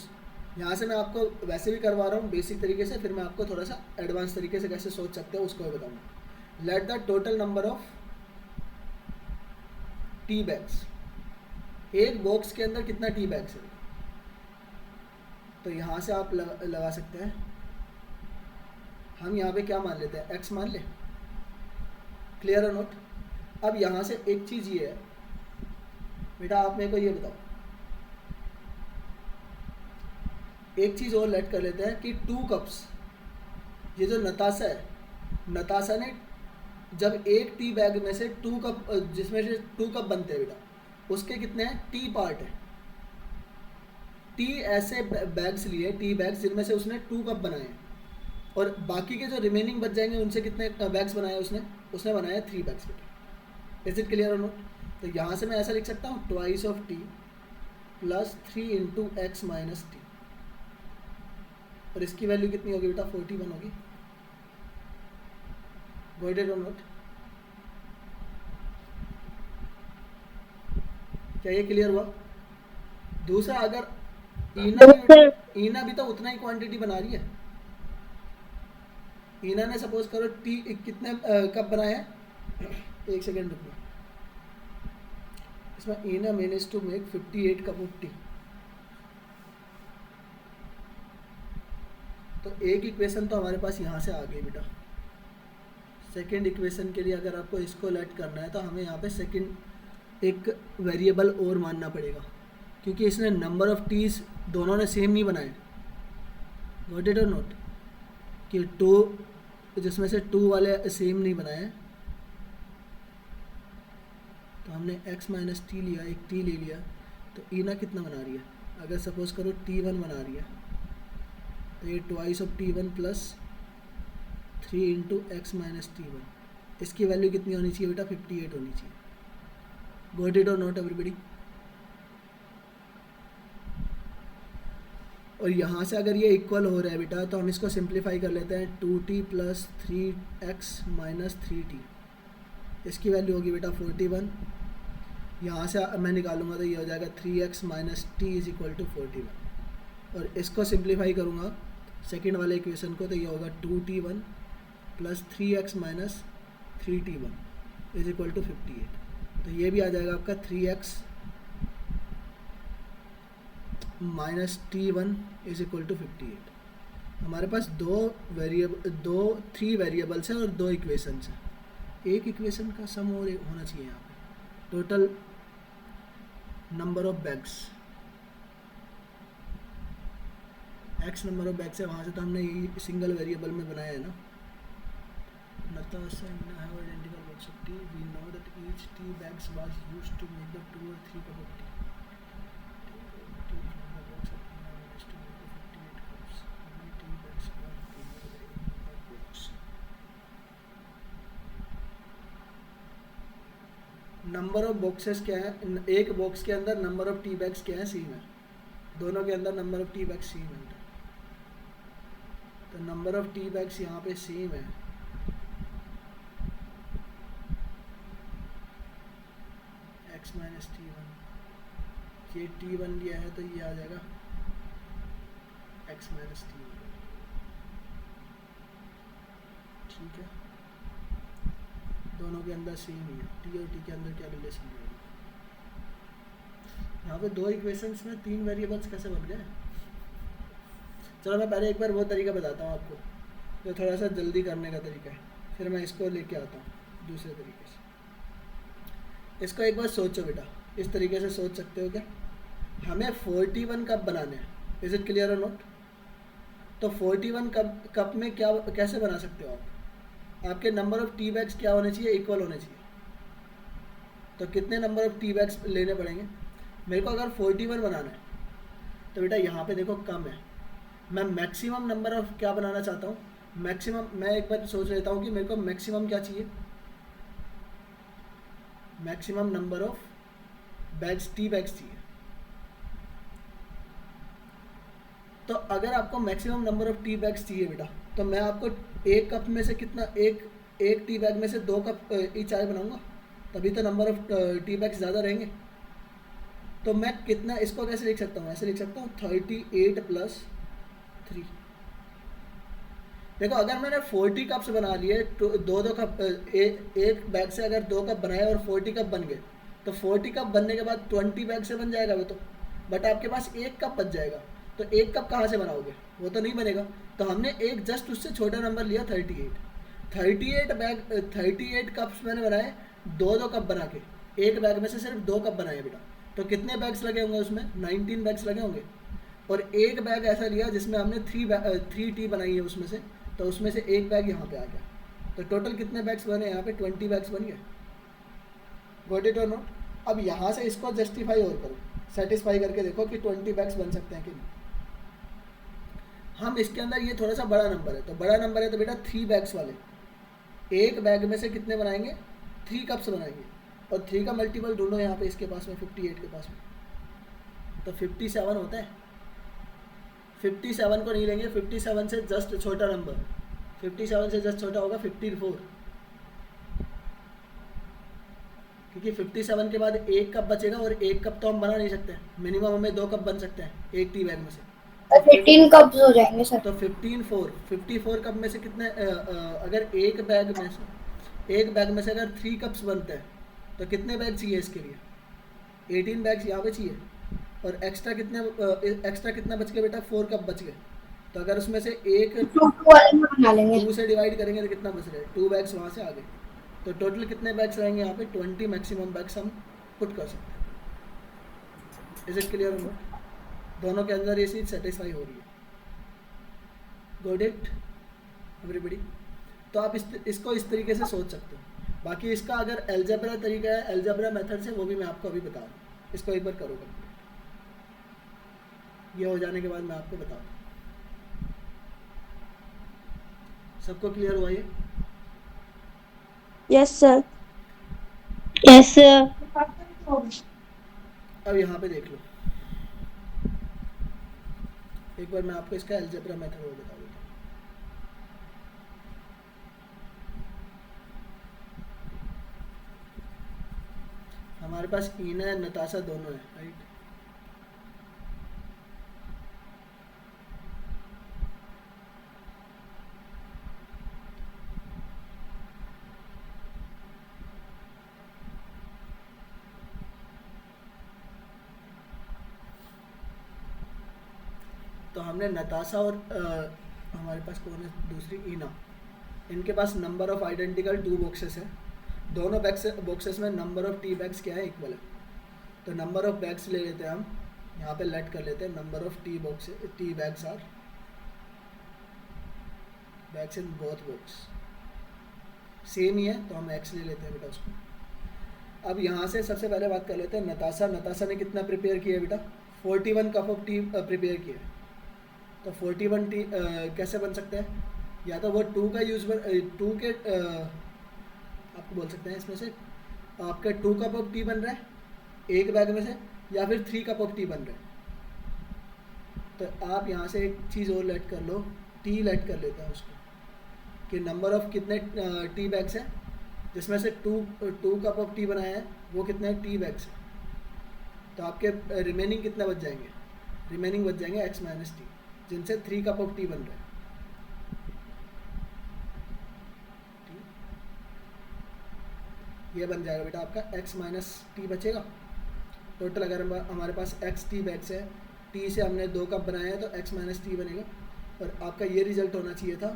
यहाँ से मैं आपको वैसे भी करवा रहा हूँ बेसिक तरीके से, फिर मैं आपको थोड़ा सा एडवांस तरीके से कैसे सोच सकते हो उसको भी बताऊँगा। Let the total number of tea bags, एक बॉक्स के अंदर कितना टी बैग्स है, तो यहाँ से आप लगा सकते हैं हम यहाँ पे क्या मान लेते हैं, एक्स मान ले। क्लियर और नोट। अब यहाँ से एक चीज़ ये है बेटा, आप मेरे को ये बताओ, एक चीज़ और लेट कर लेते हैं कि 2 कप्स, ये जो नताशा है, नताशा ने जब एक टी बैग में से 2 कप, जिसमें से 2 कप बनते हैं बेटा, उसके कितने हैं, टी पार्ट है। टी ऐसे बैग्स लिए, टी बैग्स जिनमें से उसने 2 कप बनाए हैं, और बाकी के जो रिमेनिंग बच जाएंगे उनसे कितने बैग्स बनाए उसने बनाए 3 बैग्स बेटा। इज इट क्लियर और नोट। तो यहाँ से मैं ऐसा लिख सकता हूँ, twice of T plus 3 into x minus T, और इसकी वैल्यू कितनी होगी बेटा, 41 होगी। गॉट इट और नोट। क्या ये क्लियर हुआ। दूसरा, अगर ईना भी तो उतना ही क्वांटिटी बना रही है। ईना ने सपोज करो टी कितने कप बनाए हैं, एक सेकेंड रुको, इसमें Ina manage to make 58 cup of tea. तो एक इक्वेशन तो हमारे पास यहाँ से आ गई बेटा। सेकेंड इक्वेशन के लिए अगर आपको इसको लेट करना है तो हमें यहाँ पे सेकेंड एक वेरिएबल और मानना पड़ेगा, क्योंकि इसने नंबर ऑफ टीज दोनों ने सेम नहीं बनाए। गॉट इट और नोट, कि 2 जिसमें से 2 वाले सेम नहीं बनाए, तो हमने x माइनस टी लिया, एक t ले लिया, तो ईना कितना बना रही है, अगर सपोज करो t1 बना रही है, तो ये twice of t1 plus 3 into x minus t one, इसकी वैल्यू कितनी होनी चाहिए बेटा, 58 होनी चाहिए। गॉट इट और नोट एवरीबडी। और यहाँ से अगर ये इक्वल हो रहा है बेटा, तो हम इसको सिंप्लीफाई कर लेते हैं, 2t plus 3x minus 3t, इसकी वैल्यू होगी बेटा 41। यहाँ से मैं निकालूंगा तो ये हो जाएगा 3x minus t is equal to 41, और इसको सिंप्लीफाई करूँगा सेकेंड वाले इक्वेशन को, तो ये होगा 2t1 plus 3x minus 3t1 is equal to 58। तो ये भी आ जाएगा आपका 3x minus t1 is equal to 58। हमारे पास 3 वेरिएबल्स हैं और 2 इक्वेशंस हैं। एक इक्वेशन का सम और होना चाहिए यहाँ पे, total number of bags, x number of bags है, वहाँ से तो हमने ये सिंगल वेरिएबल में बनाया है ना। Natasha and I have identical box of tea. We know that each tea bags was used to make the 2 or 3 cup of tea. Tea from the box of tea was to make the 58 cups. How many tea bags were in the box? Number of boxes क्या है, एक बॉक्स के अंदर नंबर ऑफ टी बैग्स क्या है, सेम है। दोनों के अंदर number of tea bags same है, तो नंबर ऑफ टी बैग्स यहाँ पे सेम है। x माइनस t1, ये t1 लिया है तो ये आ जाएगा x माइनस t1, ठीक है। दोनों के अंदर सेम ही है, टी और टी के अंदर क्या रिलेशन रहेगा। यहाँ पे 2 इक्वेशंस में 3 वेरिएबल्स कैसे बन गए। चलो मैं पहले एक बार वो तरीका बताता हूँ आपको, जो थोड़ा सा जल्दी करने का तरीका है, फिर मैं इसको लेके आता हूँ दूसरे तरीके से। इसको एक बार सोचो बेटा, इस तरीके से सोच सकते हो क्या, हमें 41 कप बनाने हैं, इज इट क्लियर और नोट। तो 41 कप में क्या कैसे बना सकते हो आप, आपके नंबर ऑफ टी बैग्स क्या होने चाहिए, इक्वल होने चाहिए। तो कितने नंबर ऑफ टी बैग्स लेने पड़ेंगे मेरे को, अगर 41 बनाना है तो बेटा यहाँ पे देखो कम है, मैं मैक्सिमम नंबर ऑफ क्या बनाना चाहता हूँ, मैक्सिमम। मैं एक बार सोच लेता हूँ कि मेरे को मैक्सिमम क्या चाहिए, maximum number of bags, tea bags चाहिए। तो अगर आपको maximum number of tea bags चाहिए बेटा, तो मैं आपको एक कप में से कितना, एक टी बैग में से 2 कप ई चाय बनाऊंगा, तभी तो नंबर ऑफ टी बैग्स ज़्यादा रहेंगे। तो मैं कितना, इसको कैसे लिख सकता हूँ, ऐसे लिख सकता हूँ 38 प्लस 3। देखो अगर मैंने 40 कप्स बना लिए, तो 2 कप, एक बैग से अगर 2 कप बनाए और 40 कप बन गए, तो 40 कप बनने के बाद 20 बैग से बन जाएगा वो तो, बट आपके पास 1 कप बच जाएगा। तो एक कप कहाँ से बनाओगे, वो तो नहीं बनेगा। तो हमने एक जस्ट उससे छोटा नंबर लिया 38 कप्स मैंने बनाए, दो कप बना के, एक बैग में से सिर्फ 2 कप बनाए बेटा। तो कितने बैग्स लगे होंगे उसमें, 19 बैग्स लगे होंगे। और एक बैग ऐसा लिया जिसमें हमने 3 टी बनाई है उसमें से, तो उसमें से एक बैग यहाँ पे आ गया। तो टोटल कितने बैग्स बने यहाँ पे, 20 बैग्स बन गए। गॉट इट और नॉट। अब यहाँ से इसको जस्टिफाई और करो, सेटिस्फाई करके देखो कि 20 बैग्स बन सकते हैं कि नहीं। हम इसके अंदर, ये थोड़ा सा बड़ा नंबर है, तो बड़ा नंबर है तो बेटा 3 बैग्स वाले, एक बैग में से कितने बनाएंगे, 3 कप्स बनाएंगे। और 3 का मल्टीपल ढूंढो यहाँ पे इसके पास में, 58 के पास में, तो 57 होता है। 57 को नहीं लेंगे, 57 से जस्ट छोटा नंबर, 57 से जस्ट छोटा होगा 54, क्योंकि 57 के बाद एक कप बचेगा, और एक कप तो हम बना नहीं सकते, मिनिमम हमें 2 कप बन सकते हैं एक टी बैग में से। 15 कप्स हो जाएंगे सर। तो 54 कप में से कितने अगर एक बैग में से अगर 3 कप्स बनते हैं तो कितने बैग चाहिए इसके लिए, 18 बैग्स यहाँ पे चाहिए। और एक्स्ट्रा कितना बच गया बेटा, 4 कप बच गए। तो अगर उसमें से एक 2 वाले में बना लेंगे। 2 से डिवाइड करेंगे तो कितना बच रहा है, 2 बैग्स वहाँ से आ गए। तो टोटल कितने बैग्स रहेंगे यहाँ पे, 20 मैक्सिमम बैग्स हम पुट कर सकते हैं। Is it clear? दोनों के अंदर ये चीज़ सेटिस्फाई हो रही है। Got it everybody? तो आप इसको इस तरीके से सोच सकते हो। बाकी इसका अगर एल्जेब्रा तरीका है, एल्जेब्रा मेथड से, वो भी मैं आपको अभी बता दूँ। इसको एक बार करो कंप्लीट, ये हो जाने के बाद मैं आपको बताऊँ। सबको क्लियर हुआ ये? Yes, sir. Yes sir. अब यहाँ पे देख लो, एक बार मैं आपको इसका एल्जेब्रा मेथड और बता देता हूँ। हमारे पास ईना है, नताशा दोनों है, राइट? तो हमने नताशा और हमारे पास कौन है दूसरी, ईना, इनके पास नंबर ऑफ आइडेंटिकल 2 बॉक्सेस है। दोनों बॉक्सेस में नंबर ऑफ टी बैग्स क्या है, इक्वल है। तो नंबर ऑफ बैग्स ले लेते हैं हम, यहाँ पे लेट कर लेते हैं, number of tea bags are bags in both box, same ही है, तो हम एक्स ले लेते हैं बेटा उसको। अब यहाँ से सबसे पहले बात कर लेते हैं नताशा ने कितना प्रिपेयर किया बेटा, 41 कप ऑफ टी प्रिपेयर किया। तो 41 टी कैसे बन सकता है, या तो वो 2 का यूज 2 के आपको बोल सकते हैं इसमें से आपका 2 कप ऑफ टी बन रहा है एक बैग में से, या फिर 3 कप ऑफ टी बन रहा है। तो आप यहाँ से एक चीज़ और लेट कर लो, टी लेट कर लेते हैं उसको, कि नंबर ऑफ कितने टी बैग्स हैं, जिसमें से 2 कप ऑफ टी बनाया है, वो कितने टी बैग्स हैं। तो आपके रिमेनिंग कितने बच जाएंगे, रिमेनिंग बच जाएंगे x माइनस टी, जिनसे 3 कप ऑफ टी बन रहा है। ये बन जाएगा बेटा आपका x माइनस टी बचेगा। टोटल अगर हमारे पास x टी बैग्स है, टी से हमने 2 कप बनाए हैं, तो x माइनस टी बनेगा। और आपका ये रिजल्ट होना चाहिए था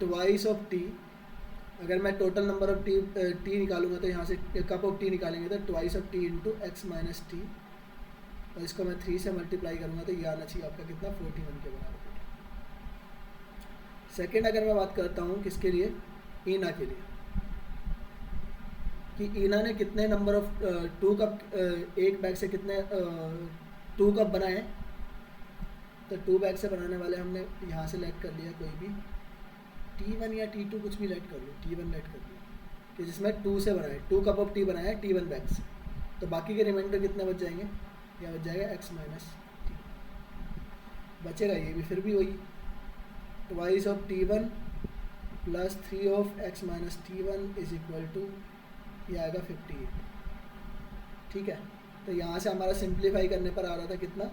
ट्वाइस ऑफ टी। अगर मैं टोटल नंबर ऑफ टी निकालूंगा, तो यहाँ से कप ऑफ टी निकालेंगे तो twice of T into x minus T, और इसको मैं 3 से मल्टीप्लाई करूँगा तो ये आना चाहिए आपका कितना, 41 के बराबर। सेकेंड अगर मैं बात करता हूँ किसके लिए, ईना के लिए, कि ईना ने कितने नंबर ऑफ 2 कप एक बैग से कितने 2 कप बनाए। तो 2 बैग से बनाने वाले हमने यहाँ से लेट कर लिया कोई भी T1 या T2, कुछ भी लेट कर लो, T1 लेट कर लिया, कि जिसमें 2 से बनाए, 2 कप ऑफ टी बनाया है T1 बैग से। तो बाकी के रिमाइंडर कितने बच जाएंगे, या बच जाएगा x माइनस टी, बचेगा ये भी फिर भी वही twice of T1 plus 3 of x minus T1 is equal to, ये आएगा 58। ठीक है, तो यहाँ से हमारा सिंप्लीफाई करने पर आ रहा था कितना,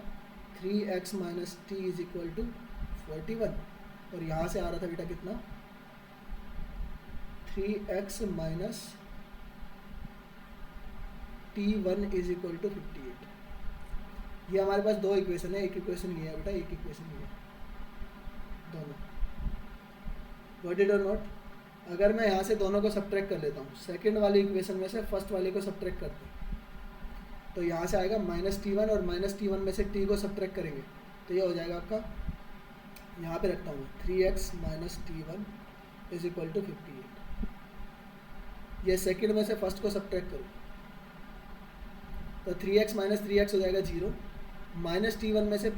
3x minus t is equal to 41, और यहाँ से आ रहा था बेटा कितना, 3x minus T1 is equal to 58। ये हमारे पास दो इक्वेशन है, एक इक्वेशन ये है बेटा, एक इक्वेशन ये है, दोनों। गॉट इट और नॉट? अगर मैं यहाँ से दोनों को सब्ट्रैक्ट कर लेता हूँ, सेकंड वाली इक्वेशन में से फर्स्ट वाले को सब्ट्रैक्ट करते हैं, तो यहाँ से आएगा -t1 और -t1 में से t को सब्ट्रैक्ट करेंगे तो ये हो जाएगा आपका, यहाँ पे रखता हूँ 3x - t1 is equal to 58। ये सेकंड में से फर्स्ट को सब्ट्रैक्ट करूँ तो 3x - 3x हो जाएगा 0, -t1 में से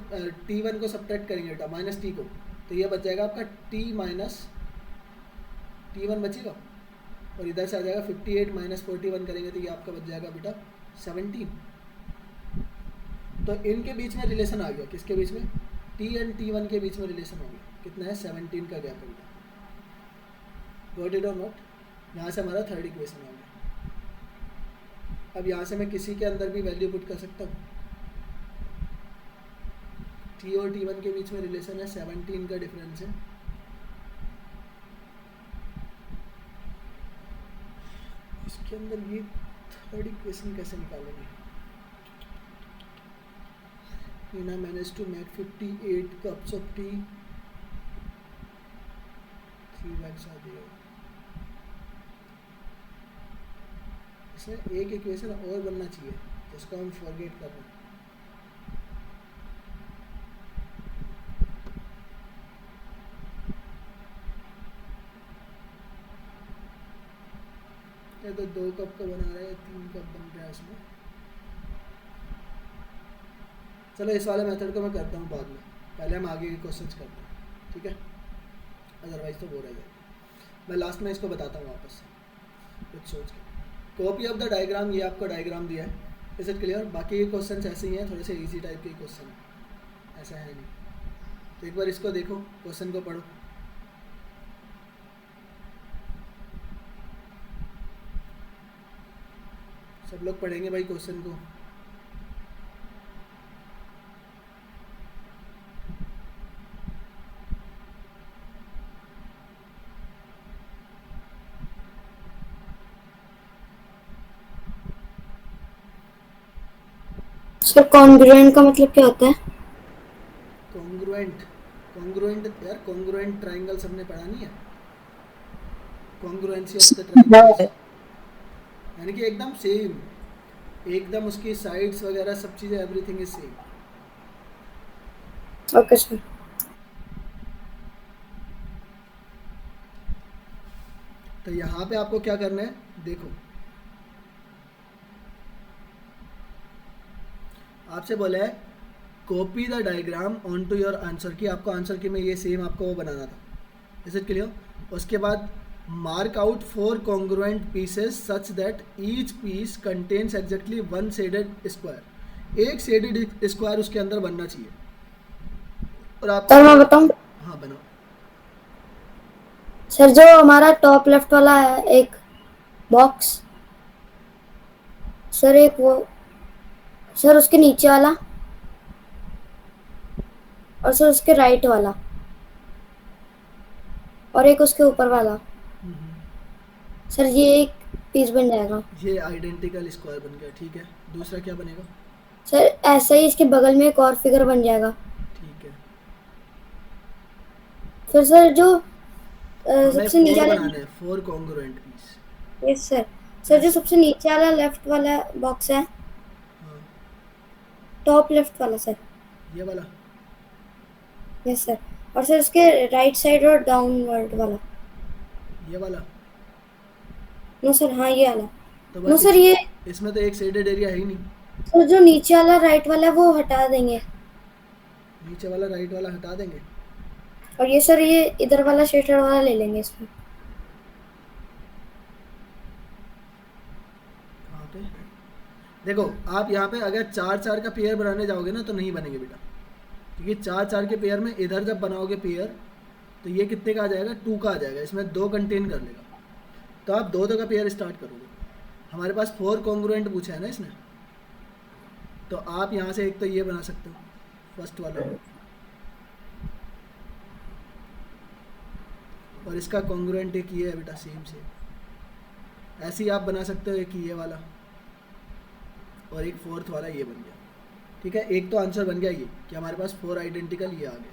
t1 को सब्ट्रैक्ट करेंगे बेटा, -t को, तो ये बच जाएगा आपका t - t1 बचेगा, और इधर से आ जाएगा 58 - 41 करेंगे तो ये आपका बच जाएगा बेटा 17। तो इनके बीच में रिलेशन आ गया, किसके बीच में? t एंड t1 के बीच में रिलेशन हो गया, कितना है? 17 का गैप है बेटा। गॉट इट और नॉट? यहाँ से हमारा थर्ड इक्वेशन आ गया। अब यहाँ से मैं किसी के अंदर भी वैल्यू पुट कर सकता हूँ। t और t1 के बीच में रिलेशन है, 17 का डिफरेंस है। इसके अंदर ये थर्ड इक्वेशन कैसे निकालेंगे? Ina managed to make 58 cups of tea, 3 bags are there। इसमें एक इक्वेशन और बनना चाहिए जिसको हम फॉरगेट कर रहे हैं। ये तो 2 कप का बना रहे हैं, 3 कप बन रहा है इसमें। चलो इस वाले मेथड को मैं करता हूँ बाद में, पहले हम आगे के क्वेश्चंस करते हैं, ठीक है? अदरवाइज तो बोर रह जाएगा। मैं लास्ट में इसको बताता हूँ वापस से कुछ सोच के। कॉपी ऑफ द डायग्राम, ये आपको डायग्राम दिया है, इज इट क्लियर? बाकी ये क्वेश्चन ऐसे ही हैं, थोड़े से इजी टाइप के क्वेश्चन हैं, ऐसा है नहीं। तो एक बार इसको देखो, क्वेश्चन को पढ़ो। सब लोग पढ़ेंगे भाई क्वेश्चन को। सर कॉन्ग्रुएंट का मतलब क्या होता है? कॉन्ग्रुएंट, कॉन्ग्रुएंट यार, कॉन्ग्रुएंट ट्रायंगल सबने पढ़ा नहीं है? कॉन्ग्रुएंसी ऑफ द ट्रायंगल्स, यानी कि एकदम सेम, एकदम उसकी साइड्स वगैरह सब चीज़ें, everything is same. Okay sir. तो यहाँ पे आपको क्या करना है, देखो आपसे बोला है copy the diagram onto your answer की, आपको आंसर की में ये सेम आपको वो बनाना था, इज इट क्लियर? उसके बाद mark out 4 congruent pieces such that each piece contains exactly 1 shaded square. एक शेडेड स्क्वायर उसके अंदर बनना चाहिए। और आप सर मैं बताऊं? हाँ बनाओ। सर जो हमारा टॉप लेफ्ट वाला है एक बॉक्स, सर एक वो, सर उसके नीचे वाला, और सर उसके राइट वाला, और एक उसके ऊपर वाला, सर ये एक पीस बन जाएगा। ये आइडेंटिकल स्क्वायर बन गया, ठीक है। दूसरा क्या बनेगा? सर ऐसा ही इसके बगल में एक और फिगर बन जाएगा। ठीक है। फिर सर जो हमें सबसे नीचे 4 वाला, बनाना है, 4 congruent piece. Yes sir. Sir जो सबसे नीचे वाला लेफ्ट वाला बॉक्स है, हाँ टॉप लेफ्ट वाला सर, ये वाला, यस सर। और सर उसके राइट साइड और डाउनवर्ड वाला, ये वाला। नो सर, हाँ ये वाला, तो नो बस सर ये, इसमें तो एक शेडेड एरिया है ही नहीं। सर जो नीचे वाला राइट वाला है वो हटा देंगे, नीचे वाला राइट वाला हटा देंगे। और ये सर ये इधर वाला शेडेड वाला ले लेंगे इसमें। कहाँ पे? देखो आप यहाँ पे अगर 4-4 का पेयर बनाने जाओगे ना तो नहीं बनेंगे बेटा, क्योंकि 4-4 के पेयर में इधर जब बनाओगे पेयर तो ये कितने का आ जाएगा? 2 का आ जाएगा, इसमें 2 कंटेन कर लेगा। तो आप 2-2 का पेयर स्टार्ट करोगे। हमारे पास 4 कॉन्ग्रुएंट पूछा है ना इसने, तो आप यहाँ से एक तो ये बना सकते हो, फर्स्ट वाला, और इसका कॉन्ग्रुएंट एक ये है बेटा, सेम सेम। ऐसे ही आप बना सकते हो एक ये वाला, और एक फोर्थ वाला ये बन गया, ठीक है, एक तो आंसर बन गया ये कि हमारे पास 4 आइडेंटिकल ये आ गए।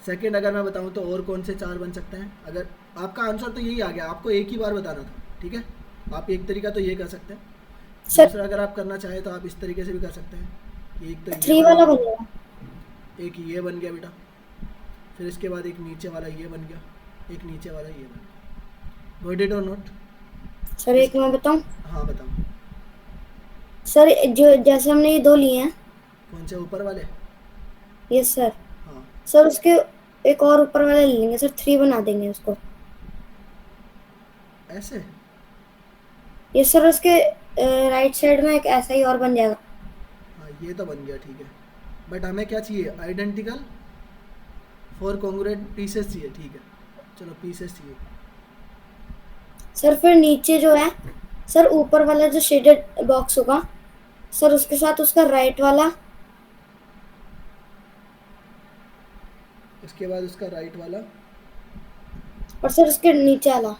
सेकंड अगर मैं बताऊं तो और कौन से 4 बन सकते हैं? अगर आपका आंसर तो यही आ गया, आपको एक ही बार बताना था, ठीक है। आप एक तरीका तो ये कर सकते हैं, सर दूसरा अगर आप करना चाहें तो आप इस तरीके से भी कर सकते हैं कि एक तो ये 3 वाला बनेगा। एक ये बन गया बेटा, फिर इसके बाद एक नीचे वाला ये बन गया, एक नीचे वाला ये बन गया। गॉट इट और नॉट? सर एक मैं बताऊं? हाँ बताओ। सर जो जैसे हमने ये 2 लिए हैं। कौन से ऊपर वाले? Yes sir. हाँ सर उसके एक और ऊपर वाला ले लेंगे सर, 3 बना देंगे उसको। ऐसे? यस सर, उसके राइट साइड में एक ऐसा ही और बन जाएगा। हाँ ये तो बन गया, ठीक है। बट हमें क्या चाहिए? आइडेंटिकल 4 कॉन्ग्रुएंट पीसेस चाहिए, ठीक है। चलो पीसेस चाहिए। सर फिर नीचे जो है सर, ऊपर वाला जो शेडेड बॉक्स होगा सर, उसके साथ उसका राइट वाला, उसके बाद उसका राइट वाला, और सर उसके नीचे वाला।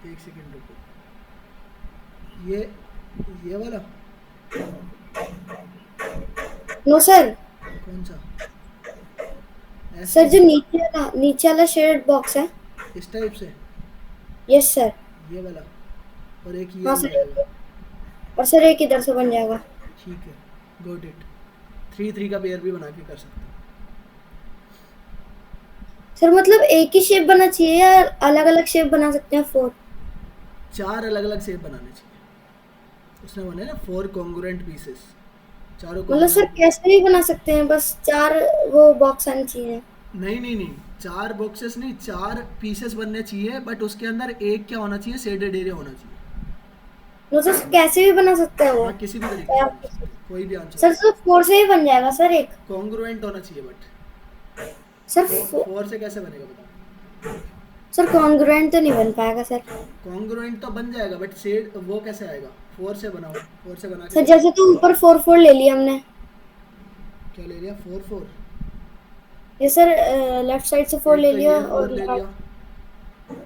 एक सेकेंड रुको, ये वाला? No sir. कौन सा? ऐसे? सर जो नीचे वाला शेडेड बॉक्स है। इस टाइप से? Yes sir. ये वाला? और एक ये हाँ बन सर, जाएगा। और सर एक इधर से बन जाएगा। ठीक है, गॉट इट। 3-3 का पेयर भी बना के कर सकते हैं। सर मतलब एक ही शेप बना चाहिए या अलग अलग शेप बना सकते हैं? 4? 4 अलग अलग शेप बनाने चाहिए। उसने बने ना 4 कॉन्ग्रुएंट पीसेस, चारों मतलब सर congruent- कैसे भी बना सकते हैं, बस 4 वो बॉक्स आने चाहिए। नहीं नहीं नहीं, 4 बॉक्सेस नहीं, 4 पीसेस बनने चाहिए, बट उसके अंदर एक क्या होना चाहिए? शेडेड एरिया होना चाहिए। मतलब कैसे भी बना सकते हैं वो। हाँ किसी भी तरीके से बना सकते हैं, कोई भी आंसर। सर तो 4 से ही बन जाएगा सर एक। कॉन्ग्रुएंट होना चाहिए, बट सर 4 से कैसे बनेगा बताओ? सर कॉन्ग्रुएंट तो नहीं बन पाएगा सर। कॉन्ग्रुएंट तो बन जाएगा, बट शेड वो कैसे आएगा? 4 से बनाओ, 4 से बना सर के। जैसे तो ऊपर 4 ले लिया हमने। क्या ले लिया? 4 ये सर लेफ्ट साइड से 4 ले तो लिया, ये 4 ले लिया,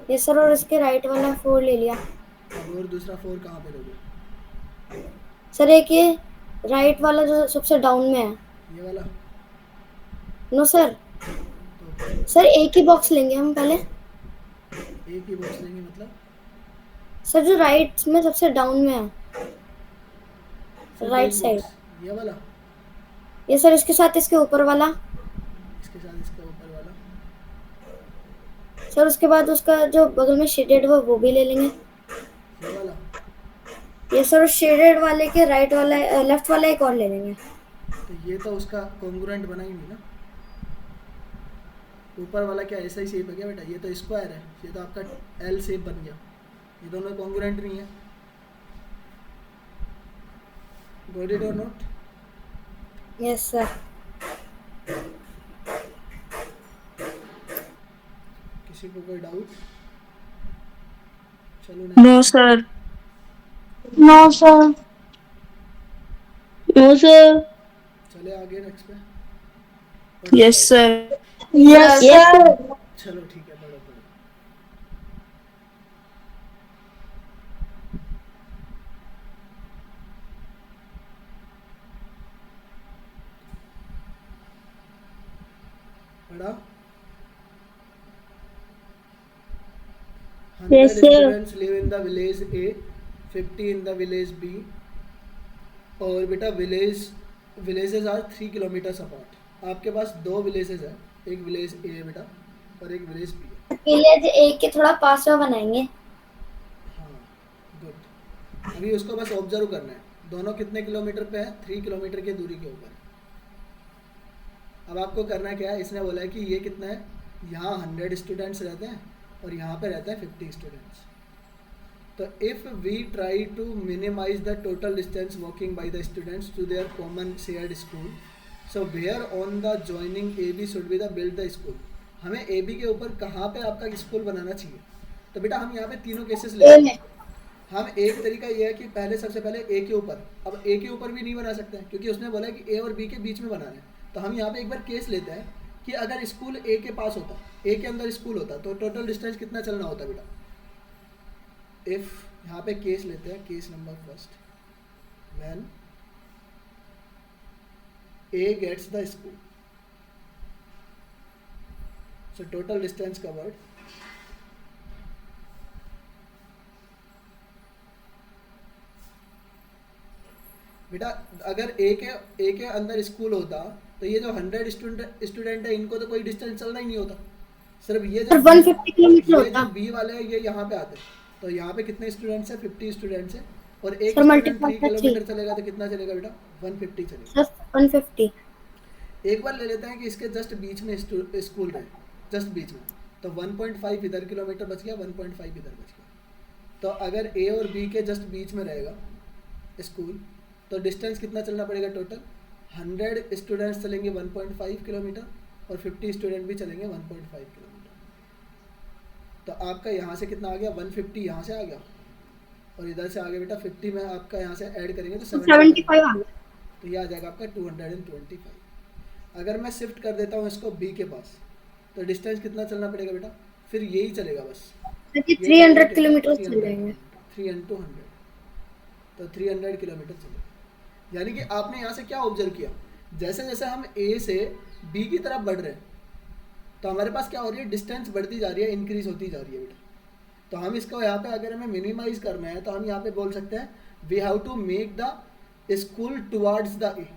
ये सर, और इसके राइट वाला 4 ले लिया। अब और दूसरा 4 कहाँ पे लोगे? सर एक ये राइट वाला जो सबसे डाउन में है। ये वाला? No sir. तो सर एक ही बॉक्स लेंगे हम पहले। एक ही बॉक्स लेंगे मतलब? सर जो राइट में सबसे डाउन में है, सिर्फ राइट एक साइड। बॉक्स? ये वाला? ये सर इसके साथ इसके ऊपर वाला। इसके साथ इसका ऊपर वाला? सर उसके बाद उसका जो बगल में शेडेड वो भी ले लेंगे। ये वाला? ये सर शेडेड वाले के राइट वाला लेफ्ट वाला एक और ले लेंगे। तो ये तो उसका कॉन्ग्रुएंट बना ही नहीं ना। ऊपर वाला क्या ऐसा ही शेप है क्या बेटा? ये तो स्क्वायर है, ये तो आपका एल शेप बन गया, ये दोनों कॉन्ग्रुएंट नहीं है। गॉट इट और नॉट? Yes sir. किसी को कोई डाउट? चलो No, sir. No, sir. No, sir. चले आगे नेक्स्ट पे। Yes, sir. Yes sir. चलो ठीक है, बढ़ो बढ़ो। बढ़ा? 100 Yes, sir. students live in the village A, 50 in the village B, और बेटा villages are 3 kilometers apart. आपके पास 2 villages है, एक village A है बेटा और एक village B है। विलेज एक के थोड़ा पास में बनाएंगे। हाँ गुड। अभी उसको बस ऑब्जर्व करना है, दोनों कितने किलोमीटर पे है? 3 किलोमीटर की दूरी के ऊपर। अब आपको करना क्या है? इसने बोला है कि ये कितना है, यहाँ 100 स्टूडेंट्स रहते हैं और यहाँ पे रहते हैं 50 स्टूडेंट्स। तो if we try to minimise the total distance walking by the students to their common shared school, so where on the joining A B should be the build the school. हमें ए बी के ऊपर कहाँ पे आपका स्कूल बनाना चाहिए? तो बेटा हम यहाँ पे तीनों केसेस ले ए में। हम एक तरीका ये है कि पहले सबसे पहले ए के ऊपर, अब ए के ऊपर भी नहीं बना सकते हैं क्योंकि उसने बोला है कि ए और बी के बीच में बनाना है। तो हम यहाँ पे एक बार केस लेते हैं कि अगर स्कूल ए के पास होता, ए के अंदर स्कूल होता, तो टोटल डिस्टेंस कितना चलना होता बेटा? इफ़ यहाँ पे केस लेते हैं, case number first. When A gets the school, so total distance covered बेटा, अगर ए के अंदर स्कूल होता तो ये जो 100 स्टूडेंट है इनको तो कोई डिस्टेंस चलना ही नहीं होता, सिर्फ ये सर 150 किलोमीटर ये होता। जो बी वाले हैं ये यहाँ पे आते हैं। तो यहाँ पे कितने स्टूडेंट्स हैं? 50 स्टूडेंट्स हैं, और एक sir student multiply 3 by 3 kilometre चलेगा तो कितना चलेगा बेटा? 150 चलेगा। सर 150। एक बार ले लेते हैं कि इसके जस्ट बीच में स्कूल रहे, जस्ट बीच में, तो 1.5 इधर किलोमीटर बच गया, 1.5 इधर बच गया। तो अगर ए और बी के जस्ट बीच में रहेगा स्कूल तो डिस्टेंस कितना चलना पड़ेगा टोटल? 100 स्टूडेंट्स चलेंगे 1.5 किलोमीटर और 50 स्टूडेंट भी चलेंगे 1.5 किलोमीटर। तो आपका यहाँ से कितना आ गया? 150 यहाँ से आ गया, और इधर से आ गया बेटा 50 में आपका यहाँ से ऐड करेंगे तो 75 आ गया। तो ये आ जाएगा आपका 225। अगर मैं शिफ्ट कर देता हूँ इसको बी के पास तो डिस्टेंस कितना चलना पड़ेगा बेटा? फिर यही चलेगा बस, सर ये 300 किलोमीटर चल जाएंगे। 3 into 100, तो 300 किलोमीटर चलेगा। यानी कि आपने यहाँ से क्या ऑब्जर्व किया, जैसे जैसे हम ए से बी की तरफ बढ़ रहे हैं तो हमारे पास क्या हो रही है? डिस्टेंस बढ़ती जा रही है, इंक्रीज होती जा रही है बेटा। तो हम इसको यहाँ पे अगर हमें मिनिमाइज करना है तो हम यहाँ पे बोल सकते हैं we have to make the school towards the A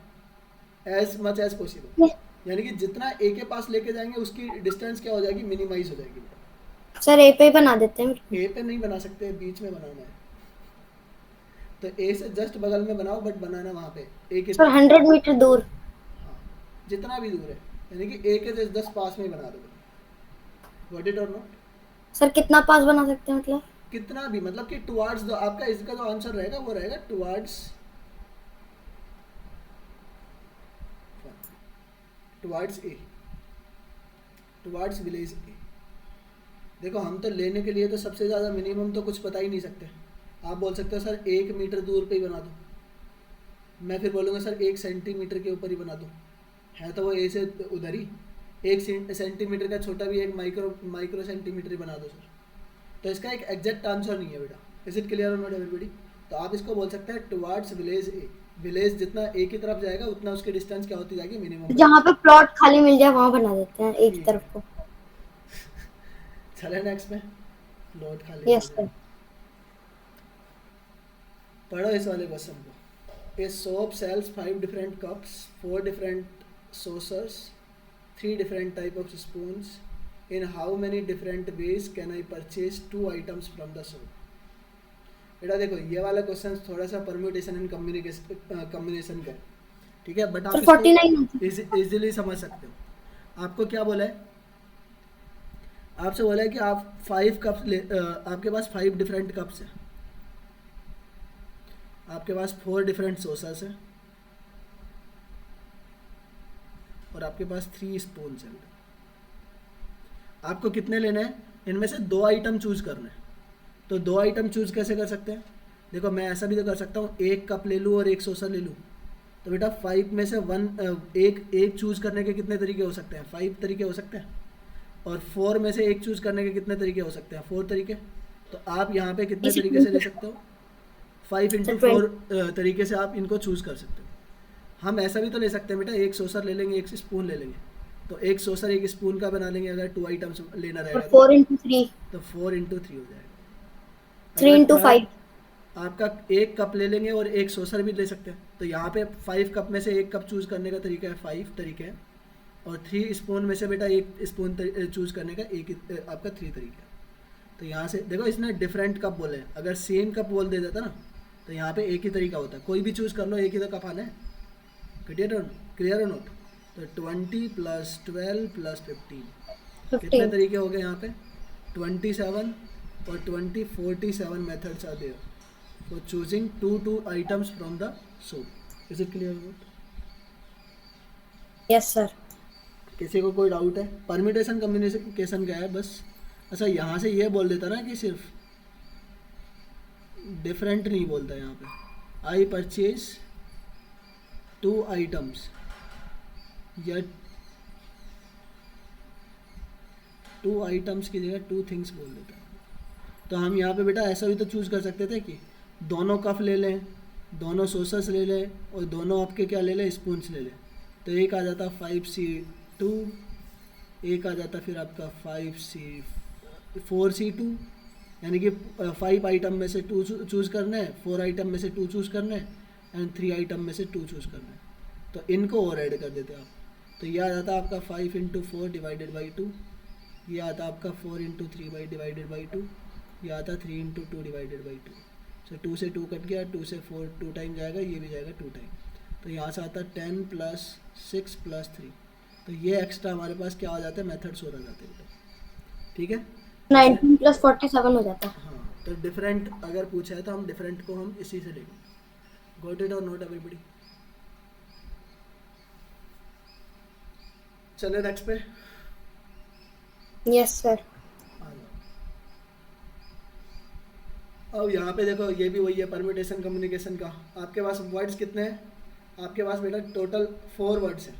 as much as possible. यानी कि जितना ए के पास लेके जाएंगे उसकी डिस्टेंस क्या हो जाएगी? मिनिमाइज हो जाएगी बेटा। सर ए पे ही बना देते हैं। ए पे नहीं बना सकते, बीच में बनाना है। तो ए से जस्ट बगल में बनाओ, बट बनाना वहाँ पे ए के सर 100 मीटर दूर। हाँ, जितना भी दूर है, यानी कि ए के जस्ट पास में ही बना दो। व्हाट इट और नॉट? सर कितना पास बना सकते हैं मतलब? कितना भी, मतलब कि टुवार्ड्स दो। आपका इसका जो आंसर रहेगा वो रहेगा टुवार्ड्स ए, टुवार्ड्स विलेज ए। देखो हम तो लेने के लिए तो सबसे ज़्यादा मिनिमम तो कुछ पता ही नहीं सकते। आप बोल सकते हो सर 1 मीटर दूर पे ही बना दो, मैं फिर बोलूँगा सर 1 सेंटीमीटर के ऊपर ही बना दो, है तो वो ए से उधर ही। 1 सेंटीमीटर का छोटा भी एक माइक्रो सेंटीमीटर ही बना दो सर। तो इसका एक एग्जैक्ट आंसर नहीं है बेटा। इज इट क्लियर और नॉट एवरीबॉडी? तो आप इसको बोल सकते हैं टुवार्ड्स विलेज ए। विलेज जितना ए की तरफ जाएगा उतना उसकी डिस्टेंस क्या होती जाएगी? मिनिमम। जहाँ पे प्लॉट खाली मिल जाए वहाँ बना देते हैं एक तरफ को। चले नेक्स्ट में, प्लॉट खाली। Yes sir. पढ़ो इस वाले क्वेश्चन को। A shop sells 5 different cups, 4 different saucers, 3 different type of spoons. In how many different ways can I purchase 2 items from the shop? बेटा देखो ये वाला क्वेश्चन थोड़ा सा परम्यूटेशन एंड कम्बिनेशन का, ठीक है, बट आप सर 49 इसको इजीली समझ सकते हो। आपको क्या बोला है? आपसे बोला है कि आप 5 कप्स आपके पास 5 डिफरेंट कप्स हैं, आपके पास 4 डिफरेंट सॉसर्स हैं और आपके पास 3 स्पून हैं। आपको कितने लेने हैं? इनमें से 2 आइटम चूज करना है। तो 2 आइटम चूज कैसे कर सकते हैं? देखो मैं ऐसा भी तो कर सकता हूँ, 1 कप ले लूँ और 1 सॉसर ले लूँ। तो बेटा 5 में से एक चूज करने के कितने तरीके हो सकते हैं? 5 तरीके हो सकते हैं। और 4 में से एक चूज करने के कितने तरीके हो सकते हैं? 4 तरीके। तो आप यहाँ पे कितने तरीके से ले सकते हो? 5 into 4 तरीके से आप इनको चूज कर सकते हो। हम ऐसा भी तो ले सकते हैं बेटा, 1 सॉसर ले लेंगे, 1 स्पून ले लेंगे, तो 1 सॉसर 1 स्पून का बना लेंगे। अगर 2 आइटम्स लेना रहेगा 4 into 3 तो 4 into 3 हो जाएगा। 3 into 5 आपका 1 कप ले लेंगे और 1 सॉसर भी ले सकते हैं। तो यहाँ पे 5 कप में से 1 कप चूज करने का तरीका है, 5 तरीके हैं, और 3 स्पून में से बेटा 1 स्पून चूज करने का आपका 3 तरीका है। तो यहाँ से देखो इसने डिफरेंट कप बोले हैं, अगर सेम कप बोल दे देता ना तो यहाँ पे एक ही तरीका होता है, कोई भी चूज कर लो, एक ही तो कप आना है। क्लियर और नोट? तो 20 + 12 + 15 कितने तरीके हो गए यहाँ पे? 27 और 20 47 methods are there for choosing 2 items from the shop. Is it clear not? Yes sir. किसी को कोई डाउट है? परम्यूटेशन कम्युनिकेशन का है बस। अच्छा यहाँ से ये बोल देता ना कि सिर्फ डिफरेंट नहीं बोलता यहाँ पे, आई परचेज 2 आइटम्स या 2 आइटम्स की जगह 2 थिंग्स बोल देता है। तो हम यहाँ पे बेटा ऐसा भी तो चूज कर सकते थे कि दोनों कप ले लें दोनों सोर्सेस ले लें और दोनों आपके क्या ले लें, स्पून्स ले लें, तो एक आ जाता 5C2, एक आ जाता फिर आपका 4C2, यानी कि 5 आइटम में से 2 चूज़ करना है, 4 आइटम में से 2 चूज़ करना है एंड 3 आइटम में से 2 चूज़ करना है। तो इनको और ऐड कर देते हैं आप, तो ये आ जाता आपका 5 × 4 डिवाइडेड बाई 2, ये आता आपका 4 × 3 डिवाइडेड बाई 2, ये आता 3 × 2 डिवाइडेड बाई 2। सो 2 से 2 कट गया, 2 से 4 2 टाइम जाएगा, ये भी जाएगा 2 टाइम, तो यहाँ से आता 10 + 6 + 3, तो ये एक्स्ट्रा हमारे पास क्या आ जाता है, मेथड्स और आ जाते हैं। ठीक है, 19 + 47 हो जाता है। हाँ, तो डिफरेंट अगर पूछा है तो हम डिफरेंट को हम इसी से लेंगे। गॉट इट और नोट एवरीबॉडी? चले नेक्स्ट पे यस सर। आ जाओ। अब यहाँ पे देखो, ये भी वही है परम्यूटेशन कम्युनिकेशन का। आपके पास वर्ड्स कितने हैं? आपके पास बेटा टोटल 4 वर्ड्स हैं,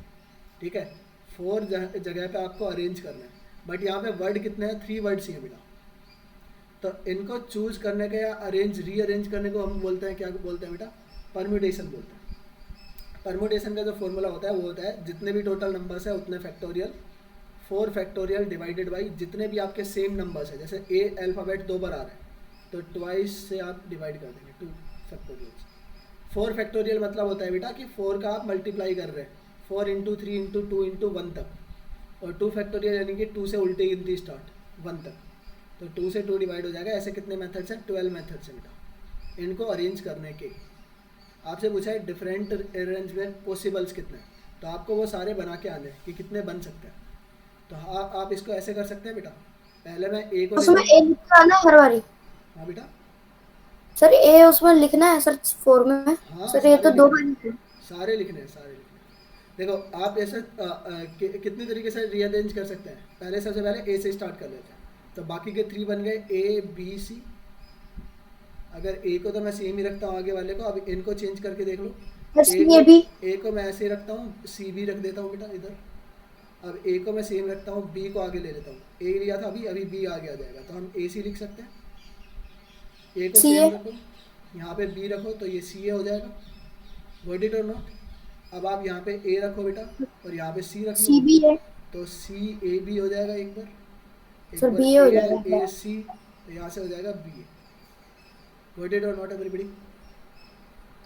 ठीक है, 4 जगह पे आपको अरेंज करना है, बट यहाँ पे वर्ड कितने हैं? 3 वर्ड्स ही हैं बेटा। तो इनको चूज करने के या अरेंज रीअरेंज करने को हम बोलते हैं, क्या बोलते हैं बेटा? परम्यूटेशन बोलते हैं। परम्यूटेशन का जो फॉर्मूला होता है वो होता है जितने भी टोटल नंबर्स है उतने फैक्टोरियल, 4 फैक्टोरियल डिवाइडेड बाई जितने भी आपके सेम नंबर्स है। जैसे ए अल्फ़ाबेट 2 बार आ रहा है तो ट्वाइस से आप डिवाइड कर देंगे, 2 फैक्टोरियल। 4 फैक्टोरियल मतलब होता है बेटा कि 4 का आप मल्टीप्लाई कर रहे हैं, 4 × 3 × 2 × 1 तक, और 2 फैक्टोरियल यानी कि 2 से उल्टी गिनती स्टार्ट 1 तक, तो 2 से 2 डिवाइड हो जाएगा। ऐसे कितने मेथड्स हैं? 12 मेथड्स हैं बेटा इनको अरेंज करने के। आपसे पूछा है डिफरेंट अरेंजमेंट पॉसिबल्स कितने हैं, तो आपको वो सारे बना के आने कि कितने बन सकते हैं। तो हाँ, आप इसको ऐसे कर सकते हैं बेटा, पहले मैं ए को उसमें ले ए लिखना है ना हर बारी? हाँ बेटा, सर ए उसमें लिखना है सर 4 में? हाँ सर ये सारे तो 2 लिखने बार हैं, लिखना है। सारे लिखने हैं, सारे लिखने हैं। देखो आप ऐसे कितनी तरीके से रीअरेंज कर सकते हैं। पहले सबसे पहले ए से स्टार्ट कर लेते हैं, तो बाकी के 3 बन गए ए बी सी। अगर ए को तो मैं सेम ही रखता हूँ आगे वाले को, अब इनको चेंज करके देख लो। बस ए ये को भी ए को मैं ऐसे ही रखता हूँ, सी भी रख देता हूँ बेटा इधर। अब ए को मैं सेम रखता हूँ, बी को आगे ले लेता हूँ, ए लिया था अभी, अभी बी आगे आ जाएगा, तो हम ए सी लिख सकते हैं। ए को सी सेम ए। रखो, यहाँ पे बी रखो, तो ये सी ए हो जाएगा। गॉट इट और नॉट? अब आप यहाँ पे ए रखो बेटा और यहाँ पे सी रख लो, सी बी है। तो सी ए बी हो जाएगा एक बार, सर एक बार बी ए हो ए जाएगा। ए सी, तो यहाँ से हो जाएगा बी ए। गॉट इट और नॉट एवरीबॉडी?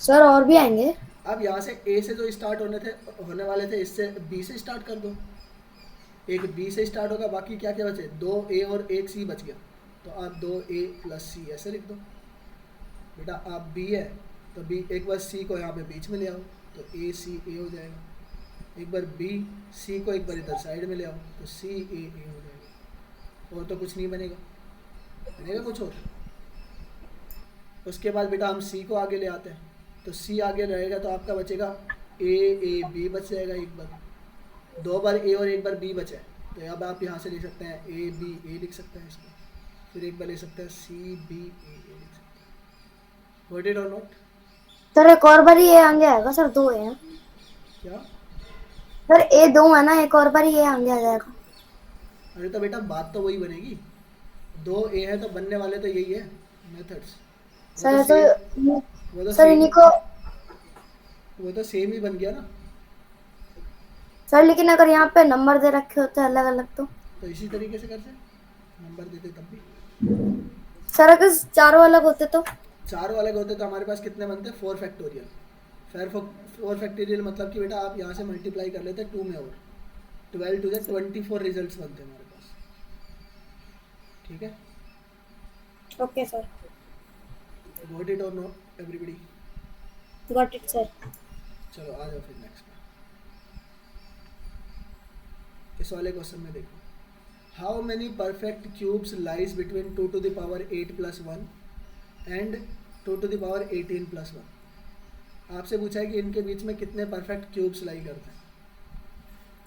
सर और भी आएंगे? अब यहाँ से ए से जो स्टार्ट होने वाले थे, इससे बी से स्टार्ट कर दो। एक बी से स्टार्ट होगा, बाकी क्या क्या बचे? 2 ए और 1 सी बच गया, तो आप 2 ए + सी ऐसे लिख दो बेटा। आप बी है तो बी, एक बार सी को यहाँ पे बीच में ले आओ, तो ए सी ए हो जाएगा। एक बार बी सी को एक बार इधर साइड में ले आओ, तो सी ए ए हो जाएगा। और तो कुछ नहीं बनेगा, बनेगा कुछ और? उसके बाद बेटा हम सी को आगे ले आते हैं, तो सी आगे रहेगा तो आपका बचेगा ए बी बच जाएगा। एक बार 2 बार ए और 1 बार बी बचा है, तो अब आप यहाँ से लिख सकते हैं ए बी ए लिख सकते हैं इसको, फिर एक बार ले सकते हैं सी बी ए लिख सकते हैं। गॉट इट और नॉट? सर एक और बारी ये आगे आएगा सर, 2 है क्या? सर, ए 2 है ना, एक और बारी ये आगे आ जाएगा। अरे तो बेटा बात तो वही बनेगी, 2 ए है तो बनने वाले तो यही है मेथड्स। सर वो तो सर इन्हीं को वो तो सेम ही बन गया ना। सर, लेकिन अगर यहाँ पे नंबर दे रखे होते अलग अलग तो इसी तरीके से करते, नंबर देते तब भी। सर अगर चारों अलग होते तो? 4 अलग होते तो हमारे पास कितने बनते? 4 फैक्टोरियल। 4 फैक्टोरियल मतलब कि बेटा आप यहाँ से मल्टीप्लाई कर लेते 2 में, और 12 टू 24 रिजल्ट्स बनते हैं हमारे पास। ठीक है, ओके सर। गॉट इट और not everybody? Got it sir. चलो आ जाओ फिर नेक्स्ट में। इस वाले क्वेश्चन में देखो, how many perfect cubes lies between 2 to the power 8 + 1 and 2 to the power 18 + 1। आपसे पूछा है कि इनके बीच में कितने परफेक्ट क्यूब्स लाई करते हैं।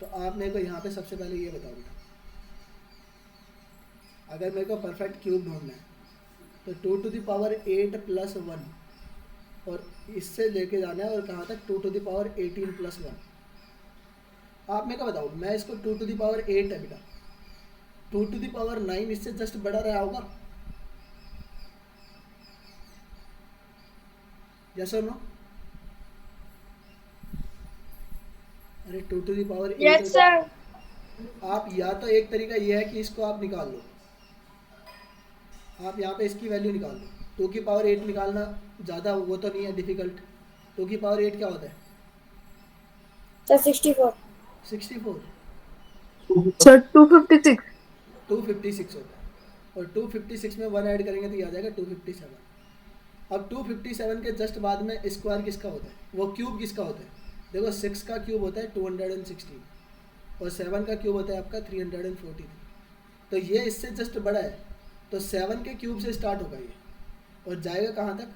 तो आप मेरे को यहाँ पे सबसे पहले ये बताओ बेटा, अगर मेरे को परफेक्ट क्यूब ढूंढना है तो 2 to the power 8 + 1 और इससे लेके जाना है और कहाँ तक? 2 to the power 18 + 1। आप मेरे को बताओ, मैं इसको 2 to the power 8 है बेटा, 2 to the power 9 इससे जस्ट बड़ा रहा होगा। यस और नो? अरे 2 to the power 8 Yes, sir. आप या तो एक तरीका ये है कि इसको आप निकाल लो, आप यहाँ पे इसकी वैल्यू निकाल लो। 2 की पावर 8 निकालना ज़्यादा वो तो नहीं है डिफ़िकल्ट। 2 की पावर 8 क्या होता है? सर 64। 64। Sir, 256. 256 होता है, और 256 में 1 ऐड करेंगे तो ये आ जाएगा 257। अब 257 के जस्ट बाद में स्क्वायर किसका होता है, वो क्यूब किसका होता है? देखो 6 का क्यूब होता है 216 और 7 का क्यूब होता है आपका 343। तो ये इससे जस्ट बड़ा है, तो 7 के क्यूब से स्टार्ट होगा ये और जाएगा कहाँ तक?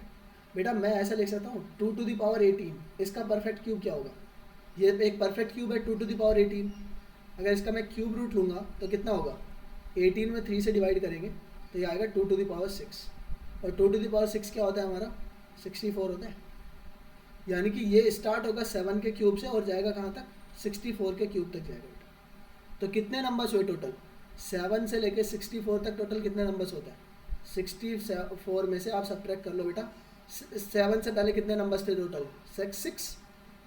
बेटा मैं ऐसा लिख सकता हूँ 2 टू द पावर 18। इसका परफेक्ट क्यूब क्या होगा? ये एक परफेक्ट क्यूब है 2 टू द पावर 18। अगर इसका मैं क्यूब रूट लूँगा तो कितना होगा? 18 में 3 से डिवाइड करेंगे तो ये आएगा 2 टू द पावर 6, और 2 टू द पावर 6 क्या होता है हमारा? 64 होता है। यानी कि ये स्टार्ट होगा 7 के क्यूब से और जाएगा कहाँ तक? 64 के क्यूब तक जाएगा बेटा। तो कितने नंबर्स हुए टोटल? 7 से लेके 64 तक टोटल कितने नंबर्स होता है? 64 में से आप सब्ट्रैक्ट कर लो बेटा। 7 से पहले कितने नंबर्स थे टोटल? 6।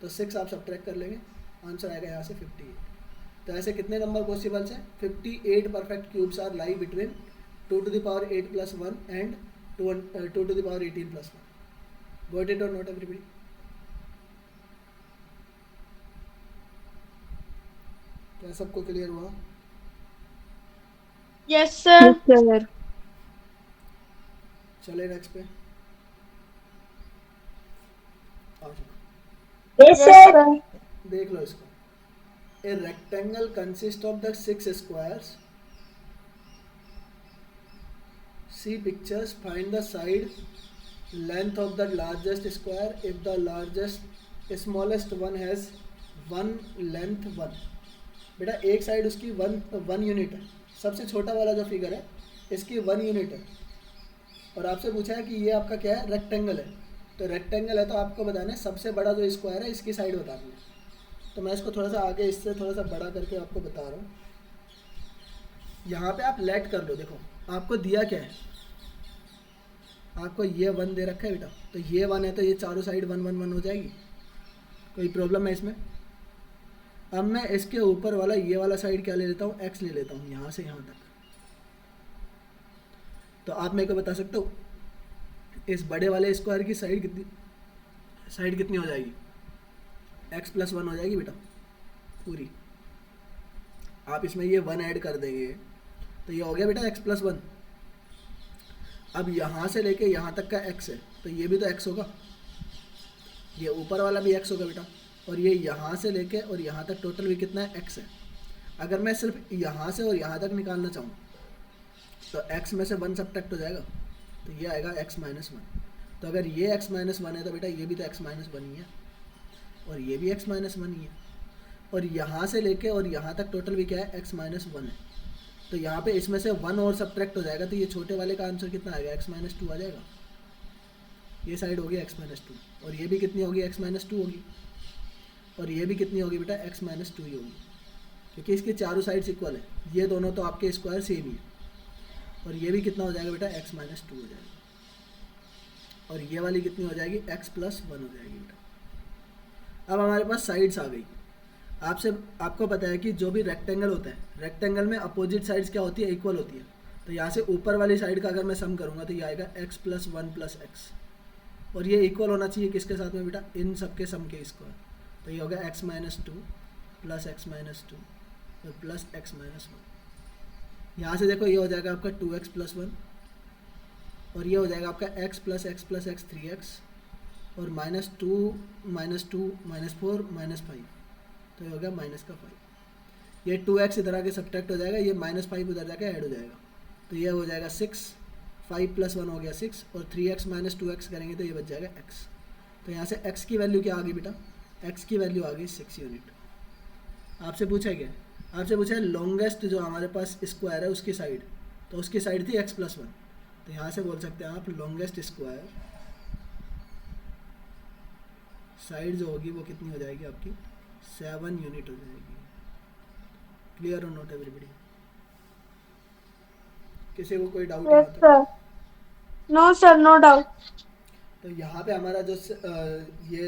तो 6 आप सब्ट्रैक्ट कर लेंगे, आंसर आएगा यहाँ से 58। तो ऐसे कितने नंबर पॉसिबल्स हैं? 58 perfect cubes are lie between 2 to the power 8 plus 1 and 2 to the power 18 plus 1। Got it और नॉट एवरीबडी? क्या सबको क्लियर हुआ? Yes, sir. Yes, sir. चले नेक्स्ट पे आ जाओ, Yes, sir. देख लो इसको। A rectangle consist of the 6 squares, see pictures, find the side length of the largest square if the largest smallest one has 1 length 1। बेटा एक साइड उसकी 1 यूनिट है, सबसे छोटा वाला जो फिगर है इसकी 1 यूनिट है, और आपसे पूछा है कि ये आपका क्या है? रेक्टेंगल है। तो रेक्टेंगल है तो आपको बताना है सबसे बड़ा जो स्क्वायर है इसकी साइड बतानी है। तो मैं इसको थोड़ा सा आगे इससे थोड़ा सा बड़ा करके आपको बता रहा हूँ। यहाँ पे आप लेट कर लो, देखो आपको दिया क्या है? आपको ये 1 दे रखा है बेटा, तो ये 1 है तो ये चारों साइड 1 1 1 हो जाएगी। कोई प्रॉब्लम है इसमें? अब मैं इसके ऊपर वाला ये वाला साइड क्या ले लेता हूँ? x ले लेता हूँ यहाँ से यहाँ तक। तो आप मेरे को बता सकते हो इस बड़े वाले स्क्वायर की साइड कितनी हो जाएगी? x प्लस 1 हो जाएगी बेटा पूरी। आप इसमें ये 1 ऐड कर देंगे तो ये हो गया बेटा x प्लस 1। अब यहाँ से लेके यहाँ तक का x है तो ये भी तो x होगा, ये ऊपर वाला भी x होगा बेटा, और ये यहाँ से लेके और यहाँ तक टोटल भी कितना है? x है। अगर मैं सिर्फ यहाँ से और यहाँ तक निकालना चाहूँ तो x में से 1 सब्ट्रैक्ट हो जाएगा तो ये आएगा x माइनस 1। तो अगर ये x माइनस 1 है तो बेटा ये भी तो x माइनस 1 ही है, और ये भी x माइनस 1 ही है, और यहाँ से लेके और यहाँ तक टोटल भी क्या है? x माइनस 1 है। तो यहाँ पे इसमें से 1 और सब्ट्रैक्ट हो जाएगा तो ये छोटे वाले का आंसर कितना आएगा? x माइनस 2 आ जाएगा। ये साइड होगी x माइनस 2, और ये भी कितनी होगी? x माइनस 2 होगी, और ये भी कितनी होगी बेटा? x माइनस 2 ही होगी, क्योंकि इसके चारों साइड्स इक्वल है। ये दोनों तो आपके स्क्वायर सेम ही है, और ये भी कितना हो जाएगा बेटा? x माइनस 2 हो जाएगा, और ये वाली कितनी हो जाएगी? x प्लस 1 हो जाएगी बेटा। अब हमारे पास साइड्स आ गई। आपको पता है कि जो भी रेक्टेंगल होता है, रेक्टेंगल में अपोजिट साइड्स क्या होती है? इक्वल होती है। तो यहाँ से ऊपर वाली साइड का अगर मैं सम करूँगा तो ये आएगा x प्लस 1 प्लस एक्स, और ये इक्वल होना चाहिए किसके साथ में बेटा? इन सब के सम के स्क्वायर। तो ये होगा x minus 2 plus x minus 2 और प्लस एक्स माइनस 1। यहाँ से देखो ये हो जाएगा आपका 2x प्लस 1, और ये हो जाएगा आपका x प्लस एक्स 3x, और माइनस 2 माइनस 4 माइनस 5, तो ये हो गया माइनस का 5। ये 2x इधर आके सब्ट्रैक्ट हो जाएगा, ये माइनस 5 उधर जाके ऐड हो जाएगा, तो ये हो जाएगा 6। 5 प्लस 1 हो गया 6, और 3x माइनस 2x करेंगे तो ये बच जाएगा x। तो यहाँ से x की वैल्यू क्या आ गई बेटा? x की वैल्यू आ गई 6 यूनिट। आपसे पूछा क्या? आपसे पूछा है लॉन्गेस्ट जो हमारे पास स्क्वायर है उसकी साइड, तो उसकी साइड थी x प्लस 1। तो यहाँ से बोल सकते हैं आप लॉन्गेस्ट स्क्वायर साइड जो होगी वो कितनी हो जाएगी आपकी? 7 यूनिट हो जाएगी। क्लियर और नॉट एवरीबडी? किसी को कोई डाउट Yes, है तो? sir. No, sir, no doubt. तो यहाँ पे हमारा जो ये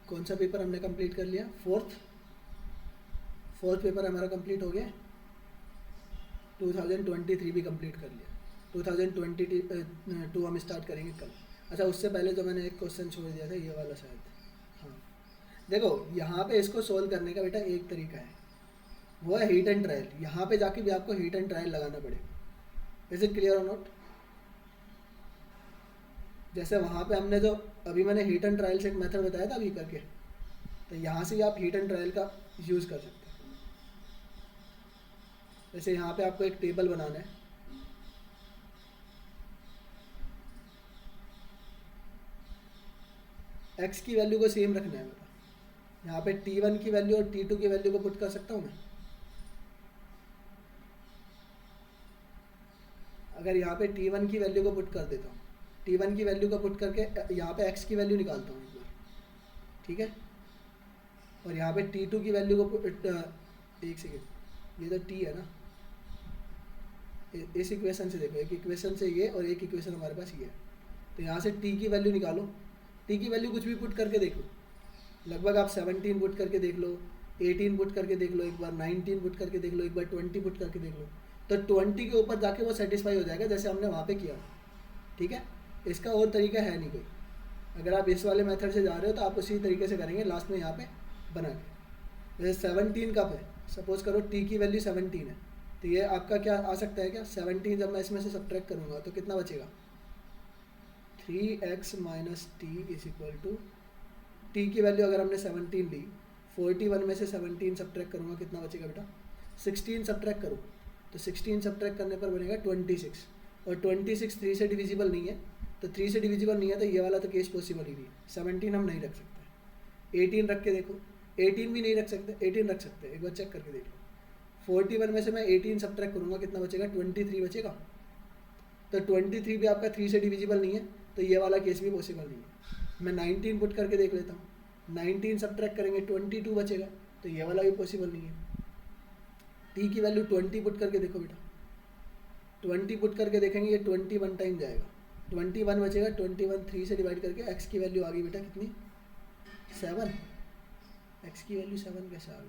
कौन सा पेपर हमने कंप्लीट कर लिया, फोर्थ पेपर हमारा कंप्लीट हो गया। 2023 भी कंप्लीट कर लिया, 2022 हम स्टार्ट करेंगे कल। अच्छा, उससे पहले जो मैंने एक क्वेश्चन छोड़ दिया था ये वाला शायद, हाँ देखो यहाँ पे इसको सोल्व करने का बेटा एक तरीका है, वो है हीट एंड ट्रायल। यहाँ पे जाके भी आपको हीट एंड ट्रायल लगाना पड़ेगा। इज इट क्लियर और नॉट? जैसे वहाँ पे हमने जो अभी मैंने हीट एंड ट्रायल से एक मेथड बताया था अभी करके, तो यहाँ से ही आप हीट एंड ट्रायल का यूज़ कर सकते हैं। जैसे यहाँ पे आपको एक टेबल बनाना है, एक्स की वैल्यू को सेम रखना है बेटा। यहाँ पे T1 की वैल्यू और T2 की वैल्यू को पुट कर सकता हूँ मैं। अगर यहाँ पे T1 की वैल्यू को पुट कर देता हूँ, T1 की वैल्यू को पुट करके यहाँ पे x की वैल्यू निकालता हूँ एक बार, ठीक है। और यहाँ पे T2 की वैल्यू को एक सेकेंड, ये तो T है ना, इस इक्वेशन से देखो, एक इक्वेशन से ये और एक इक्वेशन हमारे पास ये है। तो यहाँ से T की वैल्यू निकालो, T की वैल्यू कुछ भी पुट करके देखो, लगभग आप 17 पुट करके देख लो, 18 पुट करके देख लो एक बार, 19 पुट करके देख लो एक बार, 20 पुट करके देख लो, तो 20 के ऊपर जाके वो सेटिस्फाई हो जाएगा जैसे हमने वहाँ पे किया, ठीक है। इसका और तरीका है नहीं कोई। अगर आप इस वाले मेथड से जा रहे हो तो आप उसी तरीके से करेंगे लास्ट में यहाँ पे बना के। जैसे 17 कप है, सपोज करो T की वैल्यू 17 है, तो ये आपका क्या आ सकता है, क्या 17 जब मैं इसमें से सब्ट्रैक्ट करूँगा तो कितना बचेगा, 3x minus t is equal to, t की वैल्यू अगर हमने 17 ली, 41 में से 17 सब्ट्रैक्ट करूँगा कितना बचेगा बेटा, 16 सब्ट्रैक्ट करूँ तो 16 सब्ट्रैक्ट करने पर बनेगा 26, और 26 3 से डिविजिबल नहीं है, तो 3 से डिविजिबल नहीं है तो ये वाला तो केस पॉसिबल ही नहीं है। 17 हम नहीं रख सकते, 18 रख के देखो, 18 भी नहीं रख सकते, 18 रख सकते, एक बार चेक करके देख लो। 41 में से मैं 18 सब्ट्रैक्ट करूँगा कितना बचेगा, 23 बचेगा। तो 23 भी आपका 3 से डिविजिबल नहीं है, तो ये वाला केस भी पॉसिबल नहीं है। मैं 19 पुट करके देख लेता हूँ, 19 सब्ट्रैक्ट करेंगे 22 बचेगा, तो ये वाला भी पॉसिबल नहीं है। टी की वैल्यू 20 पुट करके देखो बेटा, 20 पुट करके देखेंगे ये 21 टाइम जाएगा, 21 बचेगा, 21 3 से डिवाइड करके एक्स की वैल्यू आ गई बेटा कितनी, 7। एक्स की वैल्यू 7 कैसे आ गई,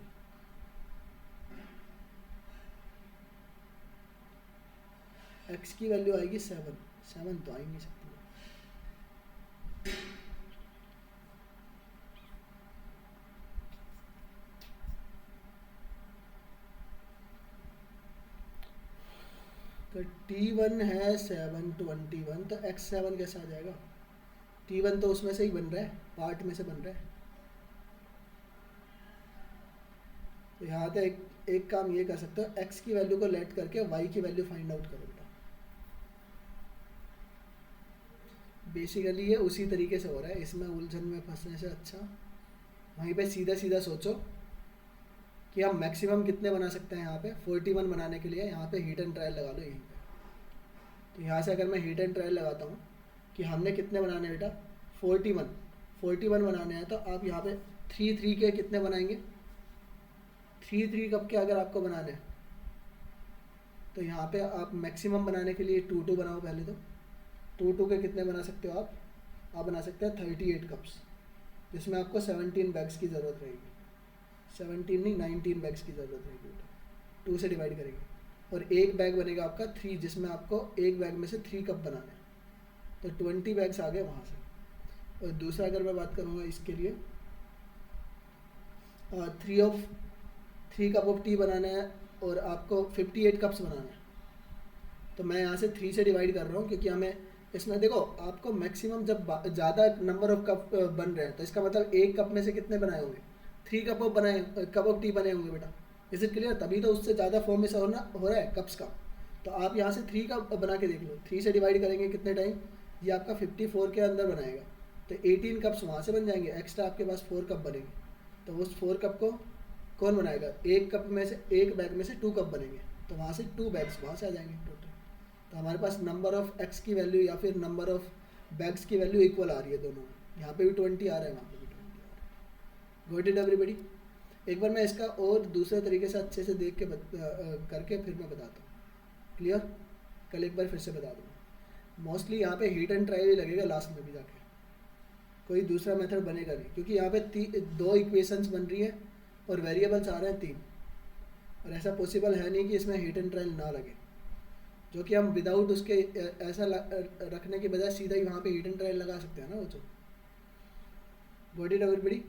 एक्स की वैल्यू आएगी 7 तो आ ही नहीं सकती। तो T1 है 721, तो x7 कैसे आ जाएगा, T1 तो उसमें से ही बन रहा है, पार्ट में से बन रहा है। तो यहाँ तो एक काम ये कर सकते हो, x की वैल्यू को लेट करके y की वैल्यू फाइंड आउट करो बेटा। बेसिकली ये उसी तरीके से हो रहा है, इसमें उलझन में फंसने से अच्छा वहीं पे सीधा सीधा सोचो कि हम मैक्सिमम कितने बना सकते हैं। यहाँ पे 41 बनाने के लिए यहाँ पे हीट एंड ट्रायल लगा लो यहीं पे। तो यहाँ से अगर मैं हीट एंड ट्रायल लगाता हूँ कि हमने कितने बनाने बेटा, 41 बनाने हैं, तो आप यहाँ पे 3 के कितने बनाएंगे, 3 कप के अगर आपको बनाने हैं तो यहाँ पे आप मैक्सिमम बनाने के लिए 2 बनाओ पहले। तो 2 के कितने बना सकते हो आप बना सकते हैं 38 कप्स, जिसमें आपको 17 बैग्स की ज़रूरत रहेगी, 17 नहीं 19 बैग्स की ज़रूरत रहेगी बेटा। 2 से डिवाइड करेंगे और एक बैग बनेगा आपका 3, जिसमें आपको एक बैग में से 3 कप बनाने हैं, तो 20 बैग्स आ गए वहाँ से। और दूसरा अगर मैं बात करूँगा इसके लिए 3 कप ऑफ टी बनाना है और आपको 58 कप्स बनाना है, तो मैं यहाँ से 3 से डिवाइड कर रहा हूँ क्योंकि हमें इसमें देखो आपको मैक्सिमम जब ज़्यादा नंबर ऑफ कप बन रहे हैं तो इसका मतलब एक कप में से कितने बनाए होंगे, 3 कप ऑफ टी बने होंगे बेटा। Is it clear? तभी तो उससे ज़्यादा फॉर्म में से हो रहा है कप्स का। तो आप यहाँ से 3 कप बना के देख लो, 3 से डिवाइड करेंगे कितने टाइम, ये आपका 54 के अंदर बनाएगा, तो 18 कप्स वहाँ से बन जाएंगे, एक्स्ट्रा आपके पास 4 कप बनेंगे। तो उस 4 कप को कौन बनाएगा, एक कप में से एक बैग में से 2 कप बनेंगे, तो वहाँ से 2 बैग्स वहाँ से आ जाएंगे टोटल। तो हमारे पास नंबर ऑफ एक्स की वैल्यू या फिर नंबर ऑफ बैग्स की वैल्यू इक्वल आ रही है दोनों में, यहाँ पे भी 20 आ रहा है, वहाँ पे भी 20 आ रहा है। Got it everybody? एक बार मैं इसका और दूसरे तरीके से अच्छे से देख के करके फिर मैं बताता हूँ। क्लियर? कल एक बार फिर से बता दूँगा। मोस्टली यहाँ पे हीट एंड ट्रायल ही लगेगा लास्ट में भी जाके, कोई दूसरा मेथड बनेगा नहीं, क्योंकि यहाँ पे दो इक्वेशंस बन रही है और वेरिएबल्स आ रहे हैं 3, और ऐसा पॉसिबल है नहीं कि इसमें हिट एंड ट्रायल ना लगे, जो कि हम विदाउट उसके ऐसा रखने के बजाय सीधा ही वहाँ पे हिट एंड ट्रायल लगा सकते हैं ना वो। तो गॉट इट एवरीबॉडी?